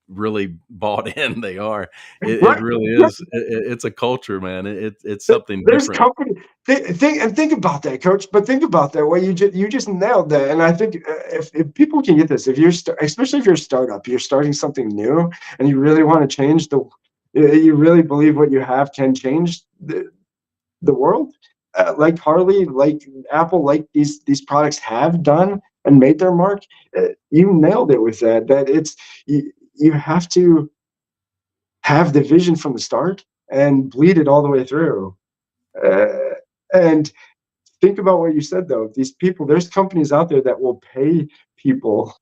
really bought in they are. It Right. really is. It's a culture, man. It's something There's different. company think about that, coach. But think about that. Well, you just nailed that. And I think if people can get this, if you're especially if you're a startup, you're starting something new, and you really want to change you really believe what you have can change the world, like Harley, like Apple, like these products have done and made their mark. You nailed it with that. That you have to have the vision from the start and bleed it all the way through. Uh, and think about what you said though. These people, there's companies out there that will pay people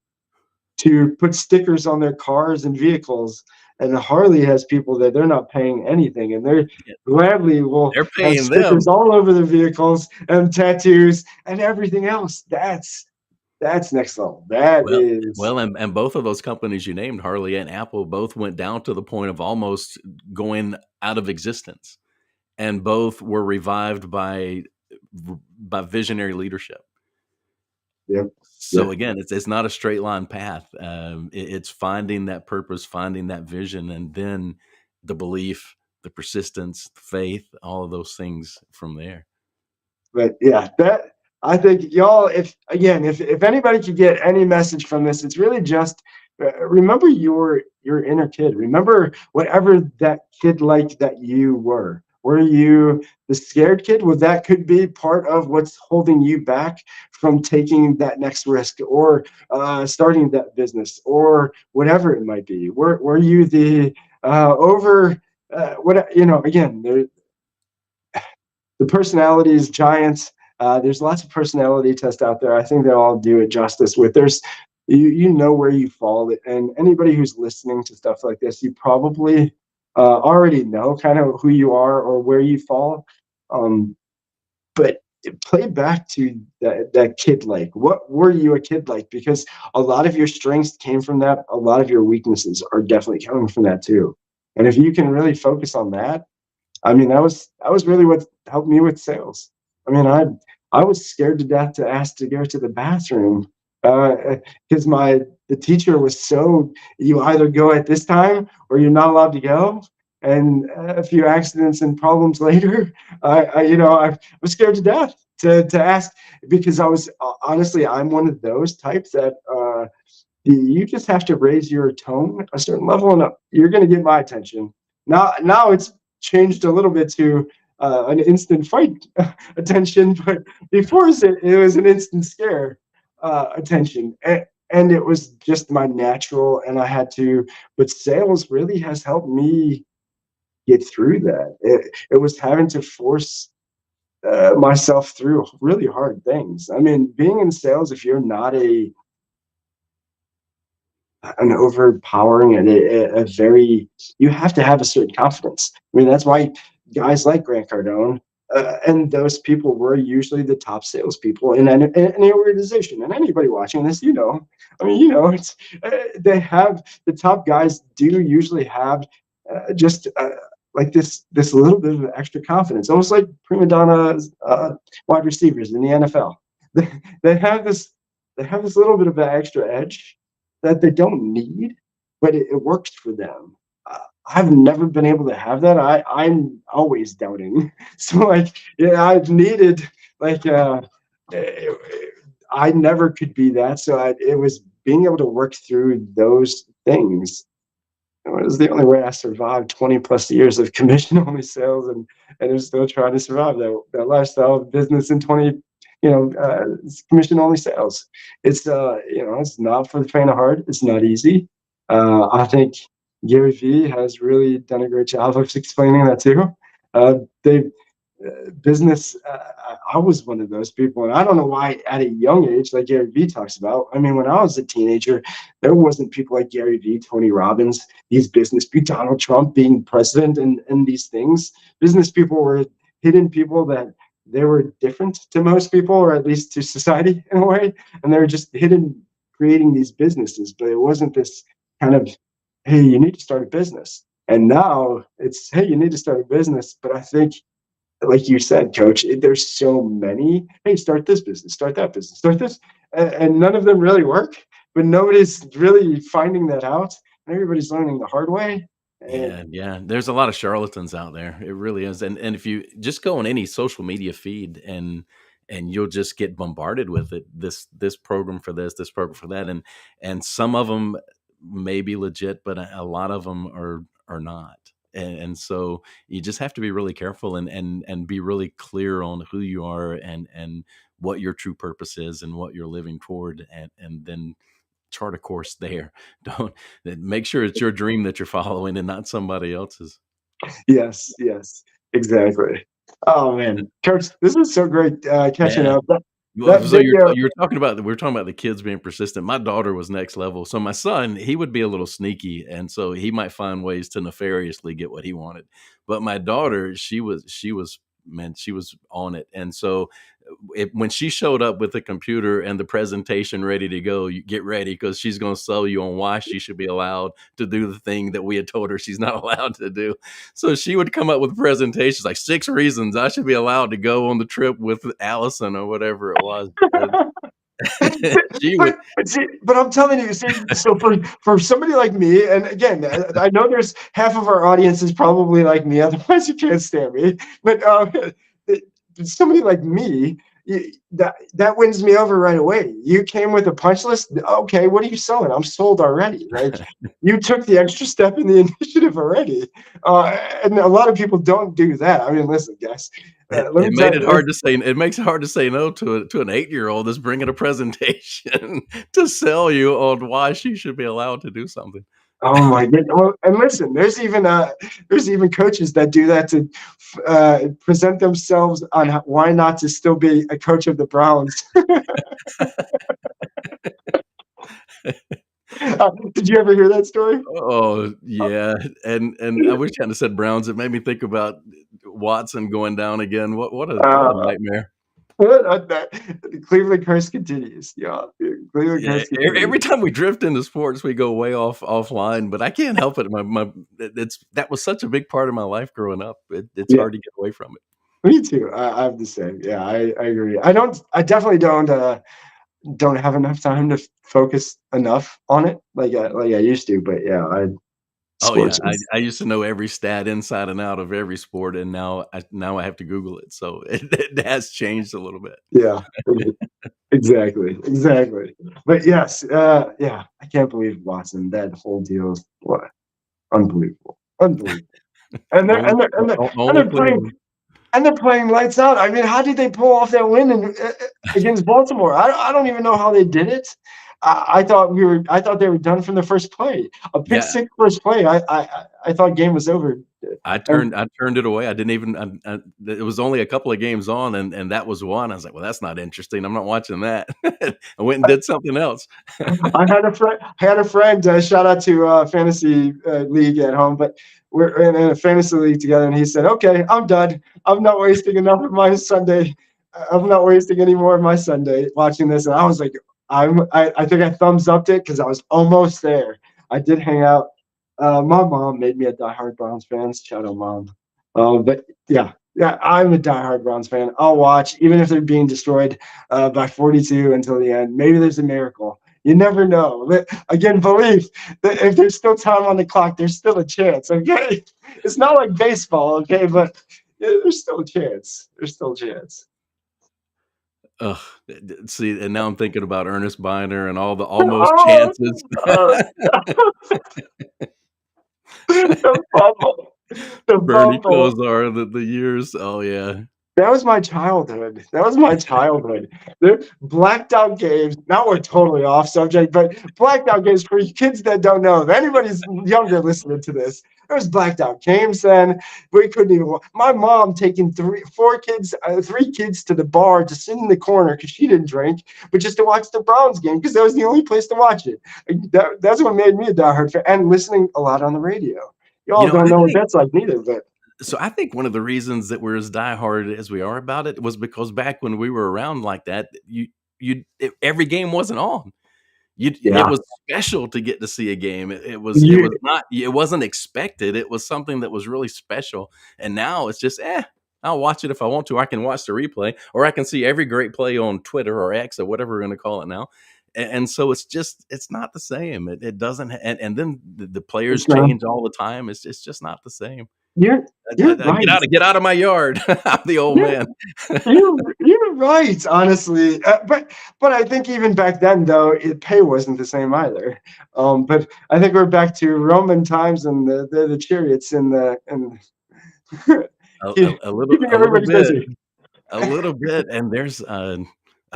to put stickers on their cars and vehicles. And Harley has people that they're not paying anything, and they gladly will They're have paying them. stickers all over their vehicles and tattoos and everything else. That's next level. That Well, is, and both of those companies you named, Harley and Apple, both went down to the point of almost going out of existence, and both were revived by visionary leadership. yeah, yeah. So again, it's not a straight line path. It's finding that purpose, finding that vision, and then the belief, the persistence, the faith, all of those things from there. But yeah, that I think y'all, if anybody could get any message from this, it's really just remember your inner kid. Remember whatever that kid like that you were. Were you the scared kid? Well, that could be part of what's holding you back from taking that next risk or starting that business or whatever it might be. Were you the over what again? The personalities giants. There's lots of personality tests out there. I think they all do it justice. With there's you know where you fall, and anybody who's listening to stuff like this, you probably already know kind of who you are or where you fall. Um, but play back to that kid like. What were you a kid like? Because a lot of your strengths came from that. A lot of your weaknesses are definitely coming from that too. And if you can really focus on that, I mean, that was really what helped me with sales. I mean, I was scared to death to ask to go to the bathroom because the teacher was so, you either go at this time or you're not allowed to go. And a few accidents and problems later, I was scared to death to ask, because I was honestly, I'm one of those types that you just have to raise your tone a certain level and you're going to get my attention. Now it's changed a little bit to an instant fight attention, but before it was an instant scare attention. And it was just my natural, and I had to, but sales really has helped me get through that. It was having to force myself through really hard things. I mean, being in sales, if you're not an overpowering and a very, you have to have a certain confidence. I mean, that's why guys like Grant Cardone and those people were usually the top salespeople in any organization. And anybody watching this, I mean, it's they have, the top guys do usually have just like this little bit of extra confidence, almost like prima donna wide receivers in the NFL. They, they have this they have this little bit of an extra edge that they don't need, but it works for them. I've never been able to have that. I'm always doubting. So like, yeah, I've needed like I never could be that. So it was being able to work through those things. It was the only way I survived 20 plus years of commission only sales, and I'm still trying to survive that lifestyle of business in 20, commission only sales. It's not for the faint of heart. It's not easy. I think Gary Vee has really done a great job of explaining that too. They business. I was one of those people, and I don't know why at a young age, like Gary Vee talks about. I mean, when I was a teenager, there wasn't people like Gary Vee, Tony Robbins, these business people, Donald Trump being president, and these things. Business people were hidden people that they were different to most people, or at least to society in a way, and they were just hidden creating these businesses. But it wasn't this kind of, hey, you need to start a business. And now it's, hey, you need to start a business. But I think, like you said, Coach, there's so many. Hey, start this business, start that business, start this, and none of them really work. But nobody's really finding that out, and everybody's learning the hard way. And Yeah, yeah. There's a lot of charlatans out there. It really is. And if you just go on any social media feed and you'll just get bombarded with it. This program for this program for that, and some of them may be legit, but a lot of them are not. And so you just have to be really careful and be really clear on who you are and what your true purpose is and what you're living toward, and then chart a course there. Don't Make sure it's your dream that you're following and not somebody else's. yes, exactly. Oh man, Coach, this is so great catching Yeah. up. Well, That so video. you're talking about we're talking about the kids being persistent. My daughter was next level. So my son, he would be a little sneaky, and so he might find ways to nefariously get what he wanted. But my daughter, she was man, she was on it. And so when she showed up with the computer and the presentation ready to go, you get ready because she's going to sell you on why she should be allowed to do the thing that we had told her she's not allowed to do. So she would come up with presentations like 6 reasons I should be allowed to go on the trip with Allison or whatever it was. And she would, But I'm telling you, see, so for somebody like me, and again, I know there's half of our audience is probably like me, otherwise you can't stand me. But somebody like me, that wins me over right away. You came with a punch list. Okay, what are you selling? I'm sold already. Like you took the extra step in the initiative already, and a lot of people don't do that. I mean, listen, guys. it, Let it me tell made you, it hard to say. It makes it hard to say no to an 8-year-old that's bringing a presentation to sell you on why she should be allowed to do something. oh my goodness! Well, and listen, there's even coaches that do that to present themselves on why not to still be a coach of the Browns. Did you ever hear that story? Oh yeah, and I wish I hadn't said Browns. It made me think about Watson going down again. What a Uh, nightmare. the Cleveland curse continues. Yeah, Cleveland Yeah, curse continues. every time we drift into sports, we go way offline. But I can't help it. It's that was such a big part of my life growing up. It's Yeah, hard to get away from it. me too. I have the same. Yeah, I agree. I definitely don't. don't have enough time to focus enough on it like I used to. But yeah, Oh yeah, sports is I used to know every stat inside and out of every sport, and now I have to Google it. So it has changed a little bit. yeah, exactly. But yes, yeah, I can't believe Watson. That whole deal is what unbelievable. And they're and Only they're and they're, and only they're put playing in. and they're playing lights out. I mean, how did they pull off that win against Baltimore? I don't even know how they did it. I thought they were done from the first play. A pick Yeah, six first play. I thought game was over. And I turned it away. I didn't even. It was only a couple of games on, and that was one. I was like, well, that's not interesting. I'm not watching that. I went and did something else. I had a friend. Shout out to fantasy league at home, but we're in a fantasy league together, and he said, "Okay, I'm done. I'm not wasting enough of my Sunday. I'm not wasting any more of my Sunday watching this." And I was like, I think I thumbs upped it because I was almost there. I did hang out. My mom made me a diehard Browns fan. Shout out, mom. But yeah, I'm a diehard Browns fan. I'll watch even if they're being destroyed by 42 until the end. Maybe there's a miracle. You never know. Again, belief that if there's still time on the clock, there's still a chance. Okay, it's not like baseball. Okay, but there's still a chance. There's still a chance. Ugh, see, and now I'm thinking about Ernest Biner and all the almost Oh, chances. uh, the bubble, the Bernie bubble. Kosar, the years. Oh yeah, That was my childhood. That was my childhood. The blacked out games. Now we're totally off subject, but blacked out games for kids that don't know. If anybody's younger listening to this, there was blacked out games then. We couldn't even. My mom taking three kids to the bar to sit in the corner because she didn't drink, but just to watch the Browns game because that was the only place to watch it. That's what made me a diehard fan, and listening a lot on the radio. you Y'all know, don't I know what think that's like neither, but so. I think one of the reasons that we're as diehard as we are about it was because back when we were around like that, every game wasn't on. It yeah, was special to get to see a game. It you was not it wasn't expected. It was something that was really special. And now it's just, I'll watch it if I want to. I can watch the replay, or I can see every great play on Twitter or X or whatever we're going to call it now. And so it's not the same. It doesn't. And then the players it's not. change all the time. It's just not the same. You're you're right. Get out of my yard. I'm the old You're man. you're right, honestly. But I think even back then, though, pay wasn't the same either. But I think we're back to Roman times and the chariots and keeping A little everybody bit. busy. A little bit, and there's, I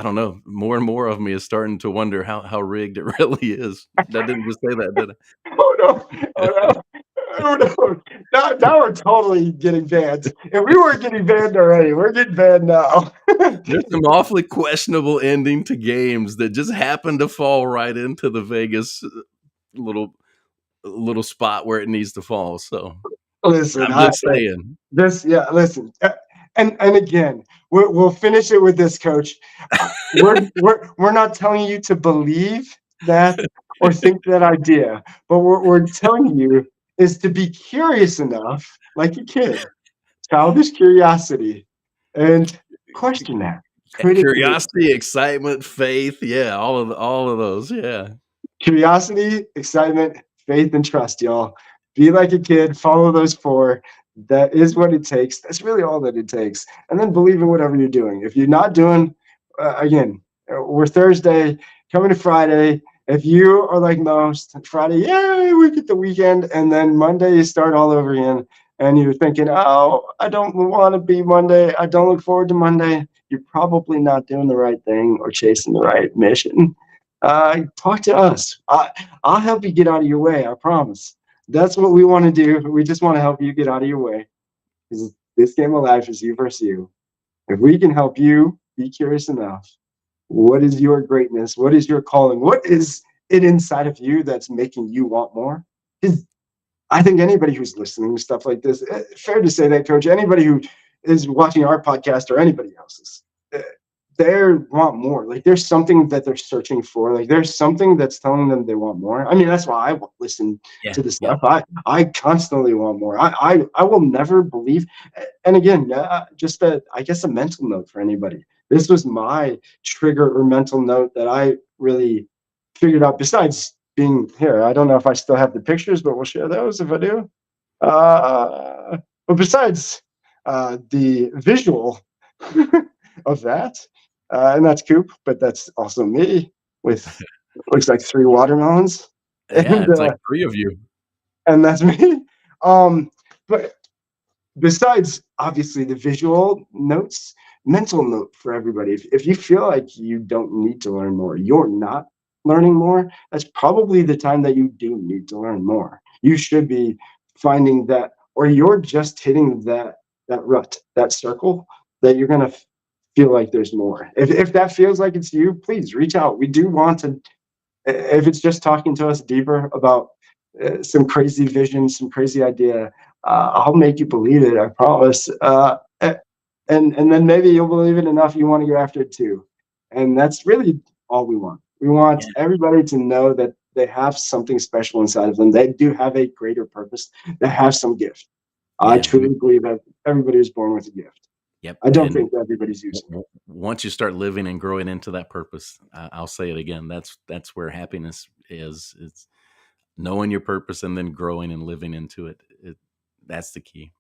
don't know, more and more of me is starting to wonder how rigged it really is. I didn't just say that, did Oh no! Oh no! Oh no! Now we're totally getting banned. If we weren't getting banned already, we're getting banned now. There's some awfully questionable ending to games that just happen to fall right into the Vegas little little spot where it needs to fall. So Listen, I'm just saying. listen, and again, we'll finish it with this, Coach. We're not telling you to believe that or think that idea, but what we're telling you is to be curious enough, like a kid, childish curiosity, and question that critically. Curiosity, excitement, faith, yeah, all of those, yeah. Curiosity, excitement, faith, and trust, y'all. Be like a kid, follow those four. That is what it takes. That's really all that it takes. And then believe in whatever you're doing. If you're not doing, again, we're Thursday, coming to Friday. If you are like most, Friday, yay, we get the weekend. And then Monday, you start all over again. And you're thinking, oh, I don't want to be Monday. I don't look forward to Monday. You're probably not doing the right thing or chasing the right mission. Talk to us. I'll help you get out of your way. I promise. That's what we want to do. We just want to help you get out of your way. Because this game of life is you versus you. If we can help you be curious enough, what is your greatness? What is your calling? What is it inside of you that's making you want more? Because I think anybody who's listening to stuff like this, fair to say that, Coach, anybody who is watching our podcast or anybody else's, they want more. Like there's something that they're searching for. Like there's something that's telling them they want more. I mean, that's why I listen Yeah, to the yeah. stuff. I constantly want more. I will never believe. and again, just I guess a mental note for anybody. This was my trigger or mental note that I really figured out. Besides being here, I don't know if I still have the pictures, but we'll share those if I do. But besides the visual of that, and that's Coop, but that's also me with looks like 3 watermelons, Yeah, and it's like 3 of you. that's me. But besides obviously the visual notes, mental note for everybody. If you feel like you don't need to learn more, you're not learning more, that's probably the time that you do need to learn more. You should be finding that, or you're just hitting that rut, that circle, that you're going to feel like there's more. If that feels like it's you, please reach out. We do want to, if it's just talking to us deeper about some crazy vision, some crazy idea, I'll make you believe it. I promise. And then maybe you'll believe it enough. You want to go after it too, and that's really all we want. We want Yeah, everybody to know that they have something special inside of them. They do have a greater purpose. They have some gift. I yeah, we truly believe that everybody is born with a gift. yep, I don't and think everybody's w using it. w once you start living and growing into that purpose, I'll say it again, that's where happiness is. It's knowing your purpose and then growing and living into it. That's the key.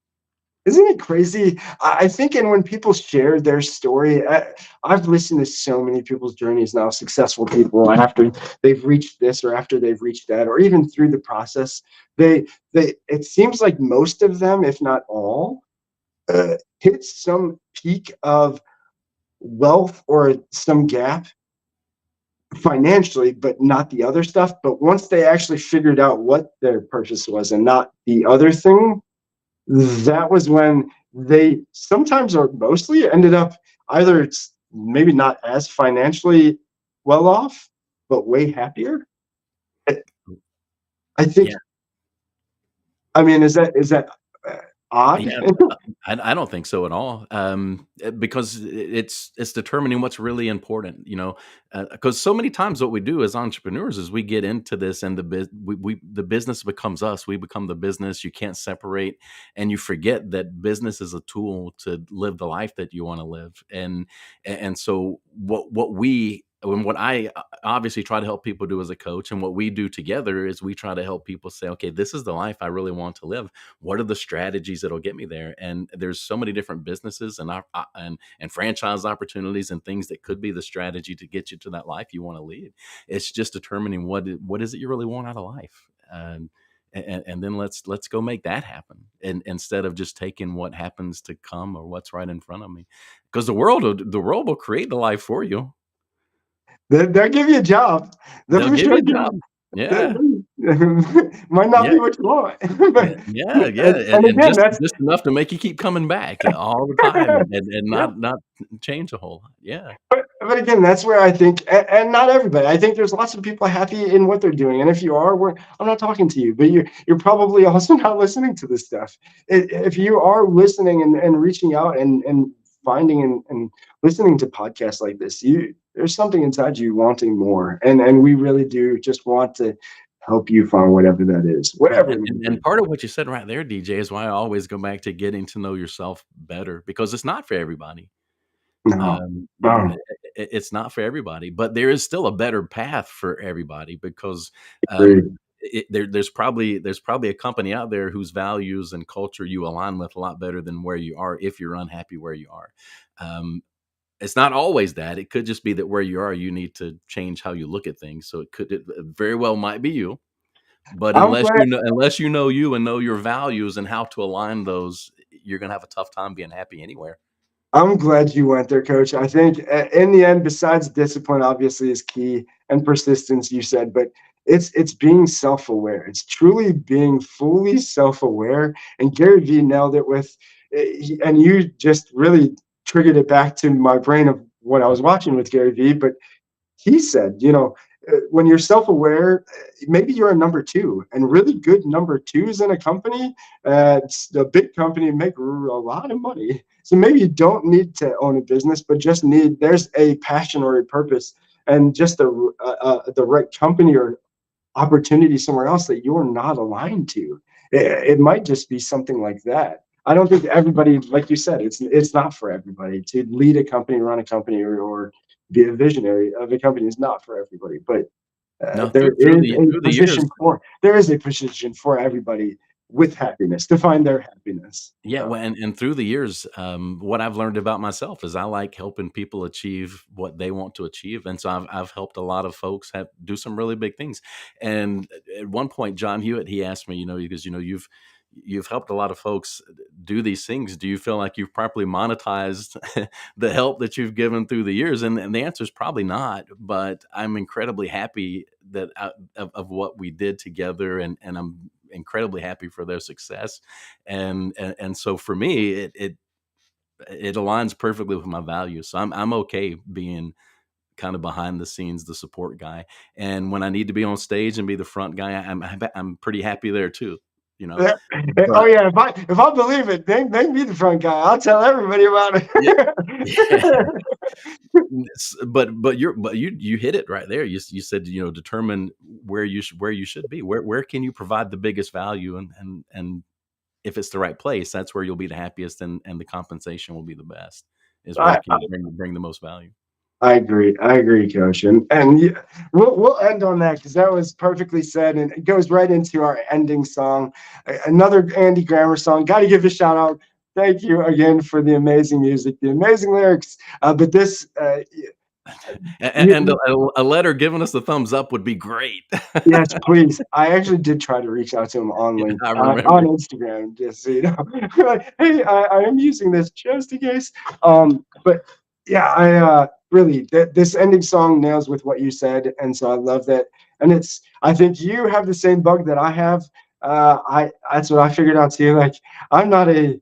Isn't it crazy? I think, and when people share their story, I've listened to so many people's journeys now, successful people after they've reached this or after they've reached that, or even through the process. It seems like most of them, if not all, hit some peak of wealth or some gap financially, but not the other stuff. But once they actually figured out what their purpose was and not the other thing, that was when they sometimes or mostly ended up either it's maybe not as financially well off, but way happier. I I think. Yeah. I mean, is that uh, odd? Yeah, I don't think so at all, because it's determining what's really important, because so many times what we do as entrepreneurs is we get into this and the business becomes us, we become the business, you can't separate, and you forget that business is a tool to live the life that you wanna live, and so what I obviously try to help people do as a coach and what we do together is we try to help people say, "Okay, this is the life I really want to live. What are the strategies that'll get me there?" And there's so many different businesses and franchise opportunities and things that could be the strategy to get you to that life you want to lead. It's just determining what is it you really want out of life. And then let's go make that happen. And instead of just taking what happens to come or what's right in front of me, because the world will create the life for you. They'll give you a job. They'll They'll for give you sure a give job. you. Yeah. Might not Yeah. be what you want, Yeah, but yeah, yeah, and and again, just that's just enough to make you keep coming back all the time and yeah. not change a whole lot. Yeah. But again, that's where I think, and not everybody. I think there's lots of people happy in what they're doing, and if you are, I'm not talking to you, but you're probably also not listening to this stuff. If you are listening and reaching out and finding and listening to podcasts like this, there's something inside you wanting more, and we really do just want to help you find whatever that is, Yeah, whatever and it may and be. and part of what you said right there, DJ, is why I always go back to getting to know yourself better because it's not for everybody. No, no, It's not for everybody, but there is still a better path for everybody because agreed. there's probably a company out there whose values and culture you align with a lot better than where you are if you're unhappy where you are. Um, it's not always that. It could just be that where you are, you need to change how you look at things. So it very well might be you, but I'm glad. unless you know you and know your values and how to align those, you're gonna have a tough time being happy anywhere. I'm glad you went there, coach. I think in the end, besides discipline, obviously is key and persistence, you said, but it's being self-aware. It's truly being fully self-aware. And Gary Vee nailed it with, and you just really triggered it back to my brain of what I was watching with Gary Vee. But he said, when you're self-aware, maybe you're a number two, and really good number twos in a company, it's a big company, make a lot of money. So maybe you don't need to own a business, but just there's a passion or a purpose, and just the right company or opportunity somewhere else that you're not aligned to. It might just be something like that. I don't think everybody, like you said, it's not for everybody to lead a company, run a company, or be a visionary of a company is not for everybody. But No, there is a through the years. position for everybody with happiness to find their happiness. Yeah, well, and through the years, what I've learned about myself is I like helping people achieve what they want to achieve, and so I've helped a lot of folks have do some really big things. And at one point, John Hewitt, he asked me, because you've helped a lot of folks do these things. Do you feel like you've properly monetized the help that you've given through the years? And the answer is probably not. But I'm incredibly happy that of what we did together, and I'm incredibly happy for their success. And so for me, it aligns perfectly with my values. So I'm okay being kind of behind the scenes, the support guy. And when I need to be on stage and be the front guy, I'm pretty happy there too, you know. Yeah. Oh But yeah, if I believe it, make me the front guy. I'll tell everybody about yeah, yeah. it. But you hit it right there. You said, determine where you should be. Where can you provide the biggest value, and if it's the right place, that's where you'll be the happiest, and the compensation will be the best. Is where I, can you bring the most value? I agree. I agree, Coach. And yeah, we'll end on that because that was perfectly said, and it goes right into our ending song, another Andy Grammer song. Got to give a shout out. Thank you again for the amazing music, the amazing lyrics. But this, And a letter giving us the thumbs up would be great. yes, please. I actually did try to reach out to him on Yeah, link I on remember. Instagram, just so you know. Like, hey, I am using this just in case. But yeah, I really this ending song nails with what you said, and so I love that. And I think you have the same bug that I have. I That's what I figured out too. Like, I'm not a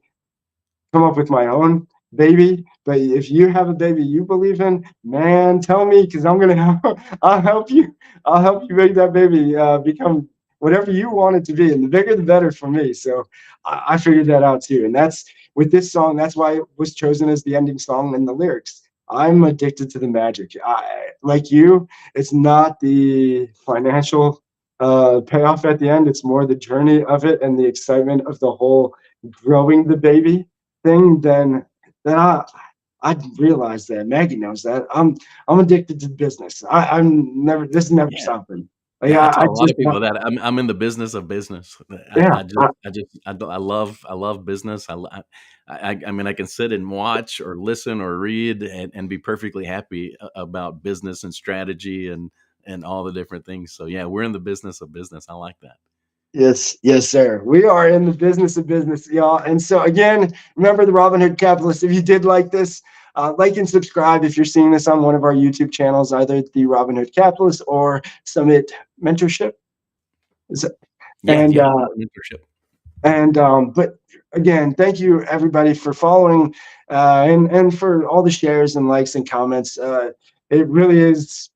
come up with my own baby. But if you have a baby you believe in, man, tell me because I'm gonna help. I'll help you. I'll help you make that baby become whatever you want it to be, and the bigger the better for me. So I figured that out too, and that's with this song. That's why it was chosen as the ending song and the lyrics. I'm addicted to the magic. Like you, it's not the financial payoff at the end. It's more the journey of it and the excitement of the whole growing the baby thing. Then I realized that Maggie knows that I'm addicted to business. I'm never this is never Yeah. something. Like Yeah, I I tell a lot just of people that I'm in the business of business. yeah. I love business. I mean, I can sit and watch or listen or read and be perfectly happy about business and strategy and all the different things. So yeah, we're in the business of business. I like that. Yes, yes, sir. We are in the business of business, y'all. And so again, remember the Robinhood Capitalists. If you did like this, like and subscribe if you're seeing this on one of our YouTube channels, either the Robinhood Capitalists or Summit Mentorship. Is it- Yeah, And yeah, mentorship. but again, thank you everybody for following, and for all the shares and likes and comments. It really is.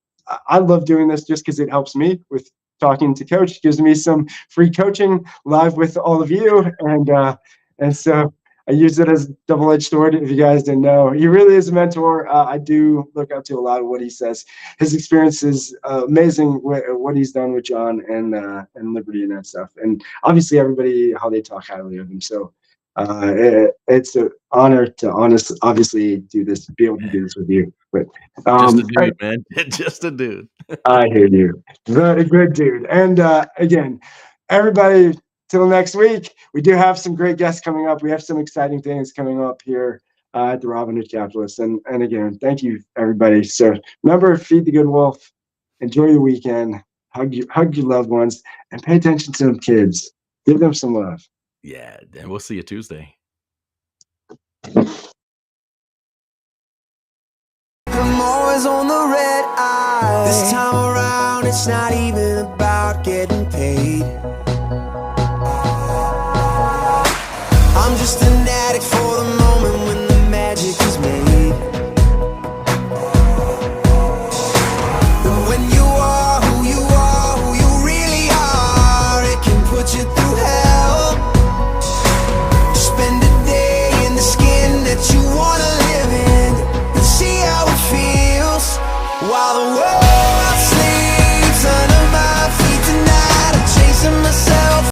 I love doing this just because it helps me with talking to Coach. Gives me some free coaching live with all of you, and so I use it as a double-edged sword. If you guys didn't know, he really is a mentor. I do look up to a lot of what he says. His experience is amazing. What he's done with John and Liberty and that stuff, and obviously everybody how they talk highly of him. So it's an honor to obviously do this, be able to do this with you. But Just a dude, man. Just a dude. I hear you. Very good, dude. And again, everybody, till next week. We do have some great guests coming up. We have some exciting things coming up here at the Robinhood Capitalists. And again, thank you, everybody. So remember, feed the good wolf. Enjoy your weekend. Hug your loved ones, and pay attention to them kids. Give them some love. Yeah, and we'll see you Tuesday. I'm always on the red eye. This time around, it's not even about getting paid. I'm just an addict for the moment when the magic is made. And when you are who you really are, it can put you through hell. Spend a day in the skin that you wanna live in, and see how it feels while the world